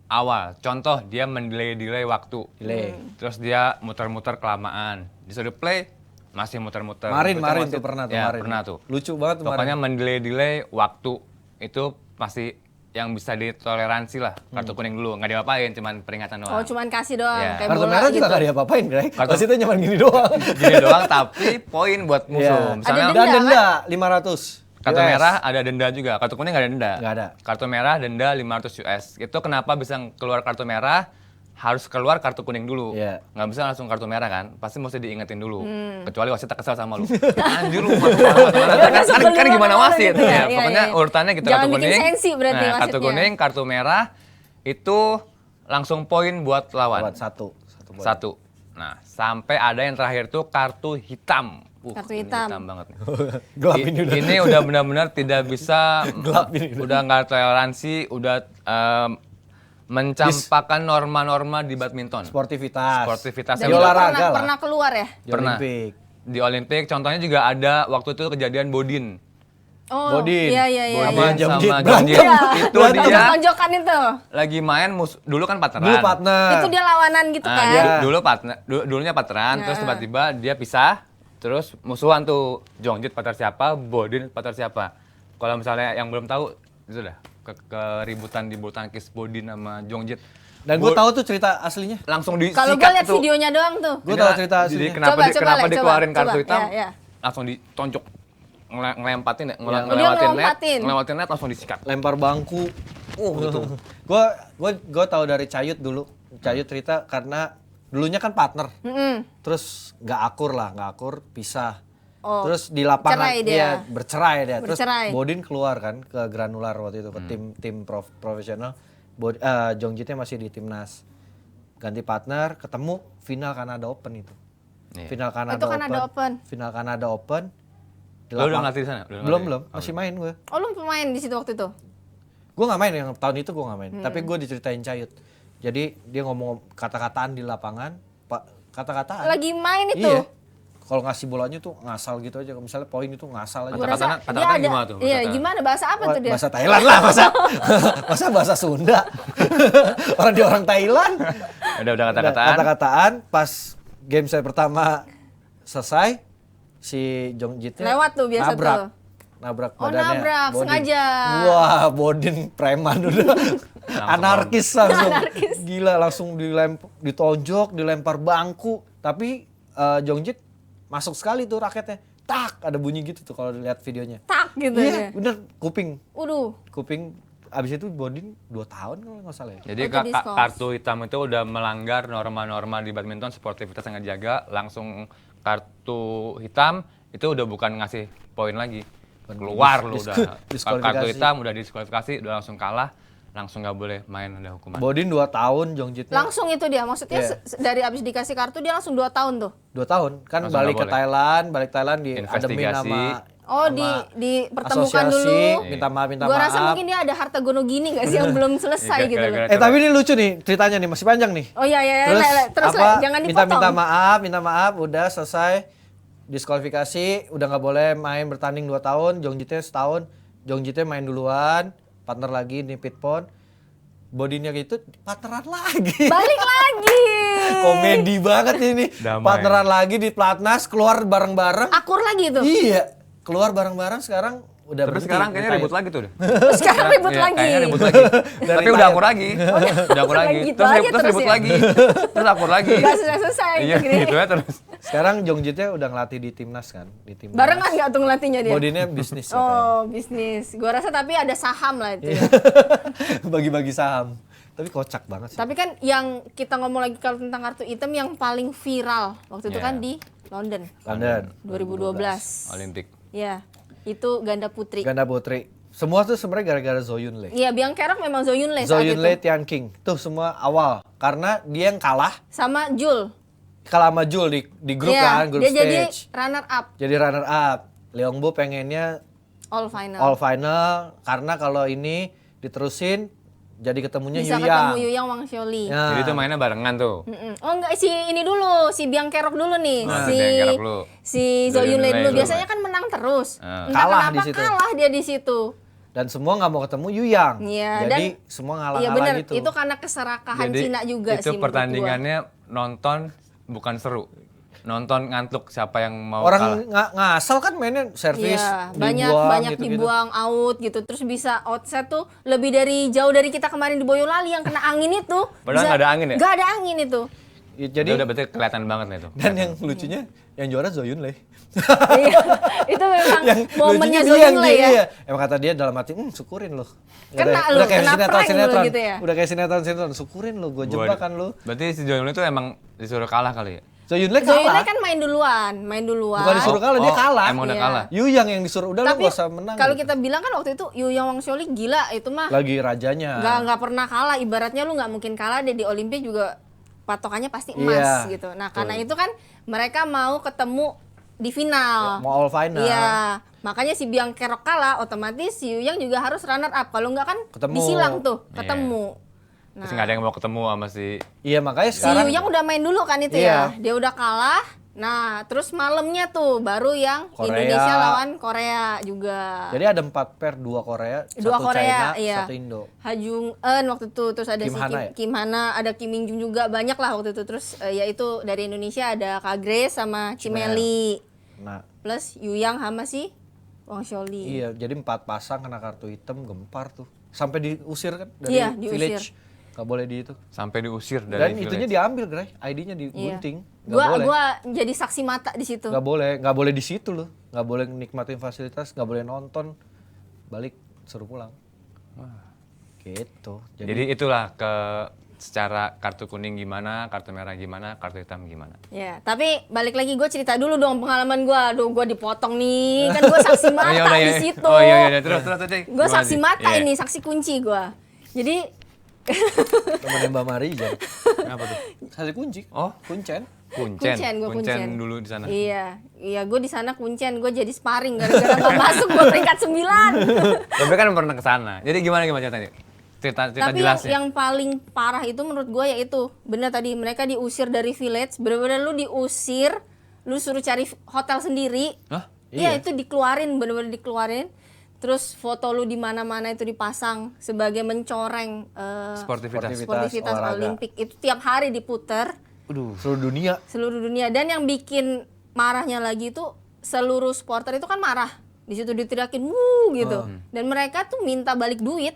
awal. Contoh dia mendelay waktu. Delay. Terus dia muter-muter kelamaan. Disuruh play masih muter-muter. Marin Muter-muter. tuh pernah tuh Ya, Marin. pernah tuh. Lucu banget tuh Pokoknya Marin. mendelay waktu itu masih yang bisa ditoleransi lah. Kartu kuning dulu, nggak diapa-apain, cuman peringatan doang. Oh cuman kasih doang, Iya. kayak Kartu bola merah gitu. juga gak diapa-apain, Greg. Kartu- Wasitnya cuma gini doang. Gini doang tapi poin buat musuh. Iya. Misalnya Ada Dan Denda, denda 500. kartu US. merah ada denda juga, kartu kuning nggak ada denda. Nggak ada. Kartu merah denda 500 US. Itu kenapa bisa keluar kartu merah? Harus keluar kartu kuning dulu. Iya. Nggak bisa langsung kartu merah kan? Pasti mesti diingetin dulu. Hmm. Kecuali wasit kesel sama lu. Anjir lu masuk kartu merah. Kan gimana wasit? Gitu ya? Ya, Iya, pokoknya iya. urutannya gitu. Jangan kartu bikin kuning. sensi berarti Kartu wasitnya. kuning, kartu merah itu langsung poin buat lawan. Buat satu poin. Satu. Nah, sampai ada yang terakhir tuh kartu hitam. Kartu Ini hitam. banget nih. Gelap ini udah. Ini udah benar-benar tidak bisa, Gelap ini udah. udah nggak toleransi, udah mencampakkan norma-norma di badminton. Sportivitas. Sportivitas Dan Di itu yang olahraga pernah, lah. pernah keluar ya? Di Pernah. Olimpik. di Olimpik. Contohnya juga ada waktu itu kejadian Bodin. Oh, Bodin. iya iya iya. Bodin Sama sama Jongjit. Jongjit. Iya. Itu dia Tonjok-tonjokan itu. lagi main dulu kan partneran. Dulu partner. Itu dia lawanan gitu Nah, kan. dia Iya. dulu partner, dulunya partneran, terus Nah. tiba-tiba dia pisah, terus musuhan tuh Jongjit partner siapa, Bodin partner siapa. Kalau misalnya yang belum tahu, itu dah keributan di bulu tangkis Bodin sama Jongjit. Dan gue tahu tuh cerita aslinya. Langsung disikat Kalau gue lihat tuh. videonya doang tuh. Gue tahu cerita Jadi aslinya. kenapa, Coba, coba, kenapa Le, dikeluarin coba, kartu coba. hitam, Iya, iya. langsung ditonjok, ngelempatin ya, Oh, dia ngelewatin net, ngelompatin. ngelewatin net langsung disikat. Lempar bangku. Gitu. Gue tahu dari Cayut dulu. Cayut cerita karena dulunya kan partner. Mm-mm. Terus nggak akur, pisah. Oh, Terus di lapangan cerai dia. bercerai dia. Terus Bercerai. Bodin keluar kan ke granular waktu itu ke tim profesional. Jongjitnya masih di timnas. Ganti partner, ketemu final Kanada Open itu. Iya. Final Kanada Itu Kanada Open. Final Kanada Open. Di Lo udah lapang- ngelatih di sana? Udah Belum, ngelatih? masih main gue. Oh lu pemain di situ waktu itu? Gue nggak main yang tahun itu gue nggak main, tapi gue diceritain Cayut. Jadi dia ngomong kata-kataan di lapangan, kata-kataan. Lagi main itu? Iya. Kalau ngasih bolanya tuh ngasal gitu aja. Misalnya poin itu ngasal aja. Gua rasa Kata-katanya dia ada. gimana tuh? Iya, Kata-kata. gimana bahasa apa tuh dia? Bahasa Thailand lah, masa bahasa Sunda. orang Thailand. Udah kata-kataan. Kata-kataan pas game saya pertama selesai si Jongjitnya Lewat tuh biasa nabrak. tuh. Nabrak Oh, badannya. nabrak, Bodin. sengaja. Wah, Bodin preman udah. Anarkis langsung. Anarkis. Gila langsung ditonjok, dilempar bangku. Tapi Jongjit masuk sekali tuh raketnya. Tak, ada bunyi gitu tuh kalau dilihat videonya. Tak gitu Iya, ya. bener kuping. Waduh. Kuping abis itu Bodin 2 tahun kalau nggak salah ya. Jadi Oh, jadi skors. kartu hitam itu udah melanggar norma-norma di badminton, sportivitas yang ngejaga, langsung kartu hitam itu udah bukan ngasih poin lagi. Keluar lu udah. Diskualifikasi. Kartu hitam udah diskualifikasi, udah langsung kalah, langsung nggak boleh main, ada hukuman. Bodin 2 tahun, Jongjitnya Langsung itu dia, maksudnya dari abis dikasih kartu dia langsung 2 tahun tuh. 2 tahun. Kan Langsung balik nggak ke Thailand, balik Thailand di ademin Investigasi. sama Dipertemukan asosiasi, dulu. minta maaf. Gua rasa mungkin dia ada harta gono gini gak sih yang belum selesai Iya, gitu loh. gara-gara- Tapi ini lucu nih ceritanya nih, masih panjang nih. Oh iya, Terus, terus apa, jangan dipotong. minta maaf, udah selesai diskualifikasi, udah nggak boleh main bertanding 2 tahun, Jongjitnya setahun, Jongjitnya main duluan, partner lagi di pitpon, Bodinnya gitu partneran lagi. Balik lagi. Komedi banget ini, Damai. partneran lagi di Platnas, keluar bareng-bareng. Akur lagi tuh. Iya, keluar bareng-bareng sekarang udah Tapi berhenti. sekarang kayaknya ribut lagi tuh. Sekarang ribut Iya, lagi. Kayaknya ribut lagi. Tapi udah akur lagi. Udah akur lagi. Gitu Terus aja ribut, terus ribut ya? lagi. Terus akur lagi. Gak selesai Iya, gitu ya terus. Sekarang Jongjitnya udah ngelatih di timnas kan, di timnas. Barengan gak tuh ngelatihnya dia? Bodinnya bisnis. katanya. Oh, bisnis. Gua rasa tapi ada saham lah itu ya. Bagi-bagi saham. Tapi kocak banget sih. Tapi kan yang kita ngomong lagi kalau tentang kartu hitam yang paling viral waktu itu Iya. kan di London London 2012. Olimpik. Ya, itu ganda putri. Ganda putri. Semua tuh sebenarnya gara-gara Zhou Yunlei. Iya, Biang Kerok memang Zhou Yunlei Zhou saat itu. Yunlei, Tian King. Tuh semua awal. Karena dia yang kalah Sama Jul. sama Jul di grup Iya, kan, grup dia jadi stage. runner up Jadi runner up. Leongbo pengennya all final. all final karena kalau ini diterusin jadi ketemunya Bisa Yu ketemu Yang. Yuyang Wang Xiaoli. Ya. Jadi itu mainnya barengan tuh. Oh enggak, si ini dulu, si Biang Kerok dulu nih. Nah, si Biang Kerok dulu. si Zhou Yunlei dulu. dulu. Biasanya kan menang terus. Ah. Entah Kalah kenapa di situ. kalah dia di situ. Dan semua nggak mau ketemu Yu Yang. Iya, Jadi dan- semua Iya ngalah-ngalah benar, gitu. itu karena keserakahan Jadi Cina juga itu sih menurut pertandingannya nonton bukan seru. Nonton ngantuk siapa yang mau Orang kalah. ngasal kan mainnya gua. servis, Iya, dibuang, banyak gitu-gitu. dibuang out gitu, terus bisa outset tuh lebih dari jauh dari kita kemarin di Boyolali yang kena angin itu. Padahal nggak ada angin ya? Nggak ada angin itu. Ya, Jadi jadi udah berarti kelihatan banget nih itu. dan yang lucunya yang juara Zhou Yunlei. Iya, itu memang Yang momennya lucunya Zhou dia yang Yunlei ya. iya. Emang kata dia dalam hati, syukurin lo. Kena lu, kena prank lu gitu ya? Udah kayak sinetron, syukurin lo, gue jebak kan lo. Berarti si Zhou Yunlei itu emang disuruh kalah kali ya? Zhou Yunlei Zhou Yunlei kalah. kan main duluan. Bukan disuruh kalah, dia kalah. Emang udah Iya. kalah. Yu Yang yang disuruh, udah lo Tapi gak usah menang. kalau gitu. kita bilang kan waktu itu Yuyang Wang Xiaoli gila itu mah. Lagi rajanya. Nggak pernah kalah, ibaratnya lu nggak mungkin kalah deh di Olimpik juga patokannya pasti emas Iya, gitu. Nah karena itu kan mereka mau ketemu di final. Mau all final. Iya, makanya si Biang Kerok kalah, otomatis si Yuyang juga harus runner up. Kalau nggak kan Ketemu. disilang tuh, Iya. ketemu. Terus nggak ada yang mau ketemu sama si Iya makanya Si sekarang Yuyang udah main dulu kan itu Iya. ya, dia udah kalah. Nah terus malamnya tuh baru yang Korea. Indonesia lawan Korea juga. jadi ada 4 pair, 2 Korea, Dua 1 Korea, China, iya. 1 Indo. Ha Jung Eun waktu itu, terus ada Kim si Hana ya? Kim Hana, ada Kim Min Jung juga, banyak lah waktu itu. Terus ya itu dari Indonesia ada Kak Grace sama Cimeli, Nah, plus Yuyang sama si Wang Xiaoli. iya, jadi 4 pasang kena kartu hitam, gempar tuh. Sampai diusir kan dari Iya, diusir. village. Gak boleh di itu. sampai diusir Dan dari itunya village. diambil, Gray. ID-nya Iya. digunting. Gak boleh. Gua jadi saksi mata di situ. Gak boleh di situ loh. Gak boleh nikmatin fasilitas, gak boleh nonton. Balik suruh pulang. Gitu. Jadi itulah secara kartu kuning gimana, kartu merah gimana, kartu hitam gimana. Ya, tapi balik lagi gue cerita dulu dong pengalaman gue. Aduh, gue dipotong nih. Kan gue saksi mata iya, udah, di iya. situ. Oh iya, terus tadi. Gue Gimana saksi sih? mata Iya. ini, saksi kunci gue. Jadi temennya Mbak Marija. Apa tuh? Kasih kunci. Oh, Kuncen. Gua kuncen. dulu di sana. Iya, gue di sana kuncen, gue jadi sparring gara-gara nggak masuk gue peringkat 9. Tapi kan pernah ke sana. Jadi gimana ceritanya? Cerita Tapi jelasnya. yang paling parah itu menurut gue yaitu bener tadi mereka diusir dari village, bener-bener lu diusir, lu suruh cari hotel sendiri. Hah? Iya, Iya. itu dikeluarin, bener-bener dikeluarin. Terus foto lu di mana-mana itu dipasang sebagai mencoreng Sportivitas. sportivitas olahraga. Olimpik. Itu tiap hari diputer Seluruh dunia. seluruh dunia. Dan yang bikin marahnya lagi itu seluruh supporter itu kan marah. Di situ diteriakin wuh gitu. Dan mereka tuh minta balik duit.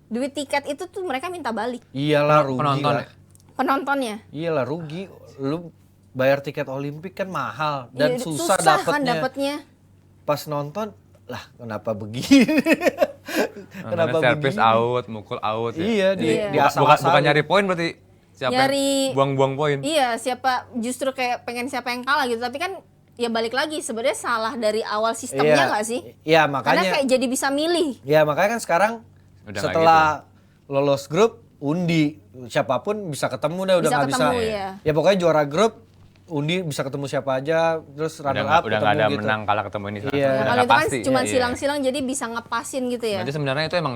Duit tiket itu tuh mereka minta balik. Iyalah rugi Penonton lah. ya? Penontonnya. Iyalah rugi. Lu bayar tiket Olimpik kan mahal dan Iya, susah kan dapetnya. dapetnya. Pas nonton, lah kenapa begini? Kenapa servis begini? out, mukul out ya. Iya, Iya. di Bukan nyari poin berarti. Siapa Nyari- yang buang-buang poin? Iya, siapa justru kayak pengen siapa yang kalah gitu. Tapi kan ya balik lagi sebenarnya salah dari awal sistemnya nggak sih? Iya, Karena makanya. kayak jadi bisa milih. Ya makanya kan sekarang Udah nggak setelah lolos grup undi, siapapun bisa ketemu dah, udah Bisa nggak bisa. ketemu, ya. Ya pokoknya juara grup undi bisa ketemu siapa aja, terus runner up Udah ketemu nggak ada gitu. menang kalah ketemu ini. Iya. Ya, Udah kalau nggak itu kan pasti. cuma Iya. silang-silang jadi bisa ngepasin gitu ya. Berarti sebenarnya itu emang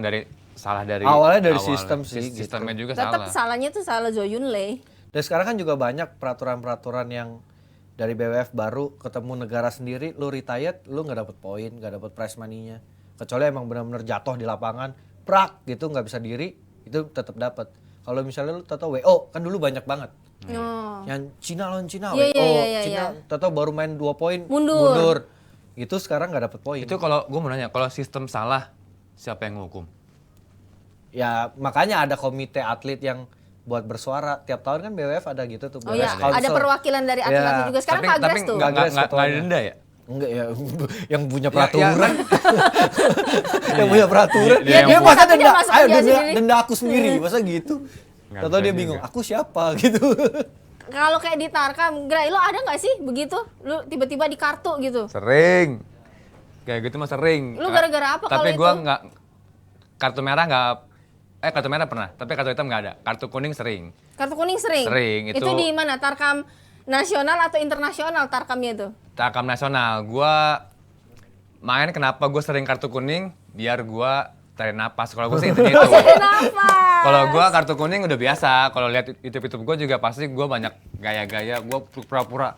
salah dari Awalnya dari sistem sih, gitu. Sistemnya juga Tetap salah. salahnya tuh salah Jo Yun Lee. Dan sekarang kan juga banyak peraturan-peraturan yang dari BWF baru, ketemu negara sendiri, lu retired, lu nggak dapet poin, nggak dapet prize money-nya. Kecuali emang benar-benar jatuh di lapangan, prak gitu nggak bisa diri, itu tetap dapat. Kalau misalnya lu tato WO, kan dulu banyak banget. Oh. Yang Cina lawan Cina, Iya, WO, iya, Cina tato baru main 2 poin, Mundur. Itu sekarang nggak dapet poin. Itu kalau gue mau nanya, kalau sistem salah, siapa yang ngukum? Ya makanya ada komite atlet yang buat bersuara. Tiap tahun kan BWF ada gitu tuh. Oh ya, BWF Council. ada perwakilan dari atlet Ya. juga. Sekarang tapi Kagres tuh. nggak- Kagres nggak ketuanya. ada denda ya? Enggak ya, yang punya Ya, peraturan. Yang punya peraturan. Dia yang Dia punya. masa Tapi dia denda, masuk ayo kerja denda, sendiri. denda aku sendiri, masa gitu. Nggak Atau bisa dia juga. bingung, aku siapa gitu. Kalau kayak di Tarkam, Gray, lo ada nggak sih begitu? Lu tiba-tiba di kartu gitu? Sering. Kayak gitu mah sering. Lu gara-gara apa Tapi kalau gua itu? nggak, kartu merah nggak, kartu merah pernah, tapi kartu hitam nggak ada. Kartu kuning sering. Kartu kuning sering? Sering, Itu itu- di mana? Tarkam nasional atau internasional Tarkamnya tuh? Tarkam nasional, gua main kenapa gue sering kartu kuning? Biar gua tarik napas. Kalau gue sih intinya itu. Kenapa? Kalau gua kartu kuning udah biasa. Kalau lihat YouTube gue juga pasti gua banyak gaya-gaya. Gua pura-pura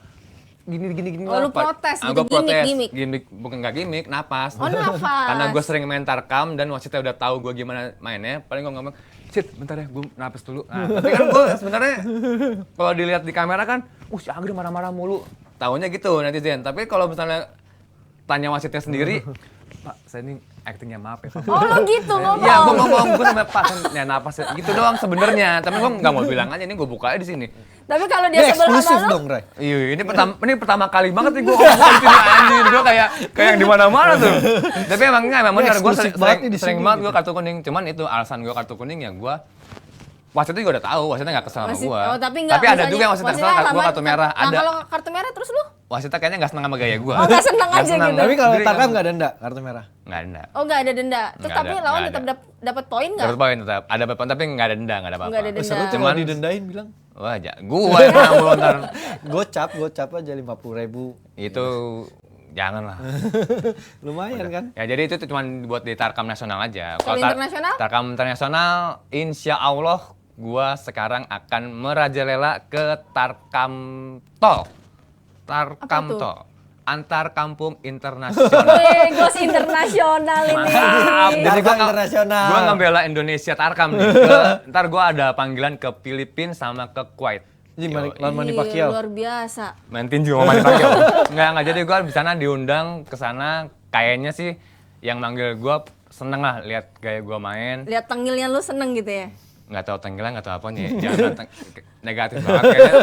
gini. Oh, lu apa. protes gitu, Gua protes. gimmick. Gimmick, bukan nggak gimmick, napas. Oh, napas. Karena gue sering main Tarkam dan wasitnya udah tahu gue gimana mainnya. Paling gue ngomong, "Sit, bentar ya, gue napas dulu." Nah, tapi kan gue sebenarnya kalau dilihat di kamera kan, si Agri marah-marah mulu. Taunya gitu netizen. Tapi kalau misalnya tanya wasitnya sendiri, "Pak, saya ini actingnya maaf ya, Pak." Oh, lo gitu ngomong? Iya, gue ngomong, gue sama Pak, ya napas ya. Gitu doang sebenarnya. Tapi gue nggak mau bilang aja, ini gue buka aja di sini. Tapi kalau Dia dia sebel eksklusif sama lo, dong, Ray. Iya, ini pertama kali banget nih gue ngomong di sini anjir. Gue kayak yang di mana-mana tuh. Tapi emang enggak, emang benar gue eksklusif banget nih di sering sini banget gitu. gue kartu kuning. Cuman itu alasan gue kartu kuning ya gue wasitnya juga udah tahu, wasitnya nggak kesel sama wasit- gue. oh, tapi nggak, ada misalnya juga yang wasitnya kesel, wasitnya gue sama- kartu merah. Nah, Ada. kalau kartu merah terus lu? Wasitnya kayaknya nggak senang sama gaya gue. Oh, nggak senang aja gitu. Tapi kalau Jadi Tarkam nggak denda, kartu merah. Nggak ada. Oh, nggak ada denda. Terus Nggak tapi ada, lawan nggak tetap ada. dapat poin nggak? Dapat poin tetap. Ada poin tapi nggak ada denda, nggak ada apa-apa. Nggak ada denda. Seru tuh Cuman- kalau didendain bilang. Wah, gue yang ngambul ntar. Gocap aja 50.000. Itu jangan lah. Lumayan kan? Ya jadi itu cuma buat di Tarkam nasional aja. Kalau internasional? Tarkam internasional, insya Allah gua sekarang akan merajalela ke Tarkam Tol. Tarkam Apa tuh? Tol. Antar kampung internasional. Wih, gos internasional ini. Mantap. Jadi Tarkam internasional. Gua ngebela Indonesia Tarkam nih. Ntar gua ada panggilan ke Filipina sama ke Kuwait. Ini Yoi. lawan Manny Ih, Pacquiao. luar biasa. Main tinju sama Manny Pacquiao. Enggak, jadi gua di sana diundang ke sana. Kayaknya sih yang manggil gua seneng lah lihat gaya gua main. Lihat tengilnya lu seneng gitu ya? Nggak tahu tenggelam, nggak tahu apanya ya. Jangan negatif banget kayaknya.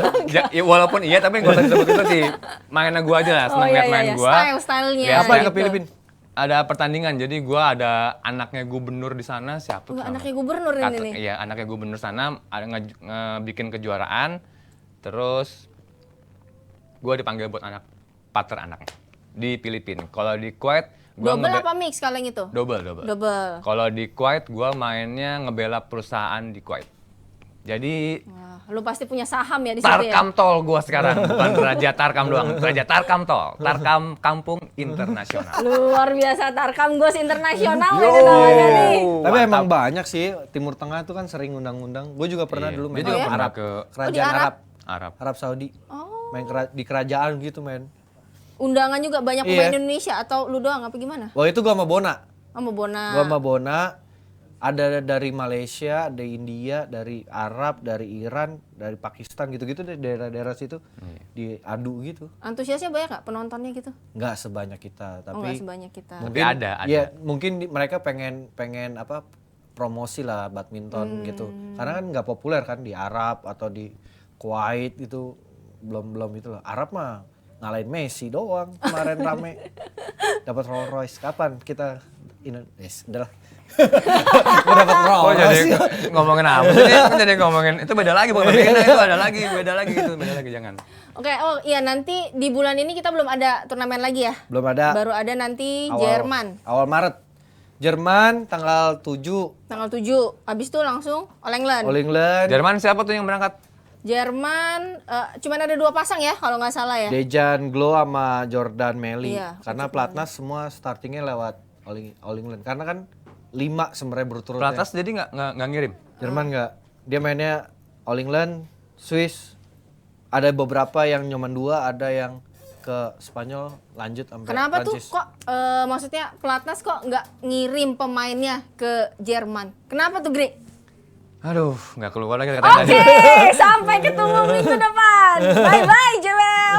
Ya, walaupun iya tapi nggak usah disebut itu sih. Mainnya gua aja lah, seneng lihat main gua. Style-stylenya. Lihat Apa yang ke gitu. Filipina? Ada pertandingan, jadi gua ada anaknya gubernur di sana, siapa tuh? Anaknya gubernur ini nih. Iya, anaknya gubernur sana ada bikin kejuaraan. Terus gua dipanggil buat partner anaknya di Filipina. Kalau di Kuwait gua Double apa mix kalau yang itu? double. Double. Kalau di Kuwait gua mainnya ngebela perusahaan di Kuwait. Jadi Wah, lu pasti punya saham ya di situ ya? Tarkam Tol gua sekarang, bukan Raja Tarkam doang, Raja Tarkam Tol, Tarkam Kampung Internasional. Luar biasa Tarkam Gos internasional itu namanya nih. Tapi emang banyak sih Timur Tengah tuh kan sering undang-undang. Gue juga pernah Iya. dulu Dia main juga di pernah Arab, ke kerajaan di Arab? Arab, Arab. Saudi. Oh. Main di kerajaan gitu men. Undangan juga banyak Iya. pemain Indonesia atau lu doang apa gimana? Wah itu gua sama Bona. Sama Bona. Gua sama Bona. Ada dari Malaysia, dari India, dari Arab, dari Iran, dari Pakistan gitu-gitu deh daerah-daerah situ diadu gitu. Antusiasnya banyak gak penontonnya gitu? Nggak sebanyak kita, Oh nggak tapi sebanyak kita. Tapi ada. ya mungkin mereka pengen apa promosi lah badminton gitu. Karena kan nggak populer kan di Arab atau di Kuwait itu belum itu lah. Arab mah ngalahin Messi doang kemarin rame. Dapat Rolls Royce. Kapan kita udahlah. Gue dapat Rolls Oh jadi Royce. ngomongin apa sih? Kan jadi ngomongin itu beda lagi bukan beda itu ada lagi, beda lagi jangan. Oke, oh iya nanti di bulan ini kita belum ada turnamen lagi ya? Belum ada. Baru ada nanti Jerman. Awal Maret. Jerman tanggal 7 Tanggal 7. Habis itu langsung All England. All England. Jerman siapa tuh yang berangkat? Jerman cuman ada 2 pasang ya kalau nggak salah ya. Dejan Glo sama Jordan Melly. Iya, Karena Platnas semua startingnya lewat All England. Karena kan 5 sebenarnya berturut. Platnas jadi nggak ngirim? Jerman nggak. Dia mainnya All England, Swiss. Ada beberapa yang nyoman 2, ada yang ke Spanyol lanjut sampai Kenapa Prancis. tuh kok maksudnya Platnas kok nggak ngirim pemainnya ke Jerman? Kenapa tuh, Gri? Aduh, nggak keluar lagi Oke, katanya. sampai ketemu minggu depan. Bye bye, Jewel.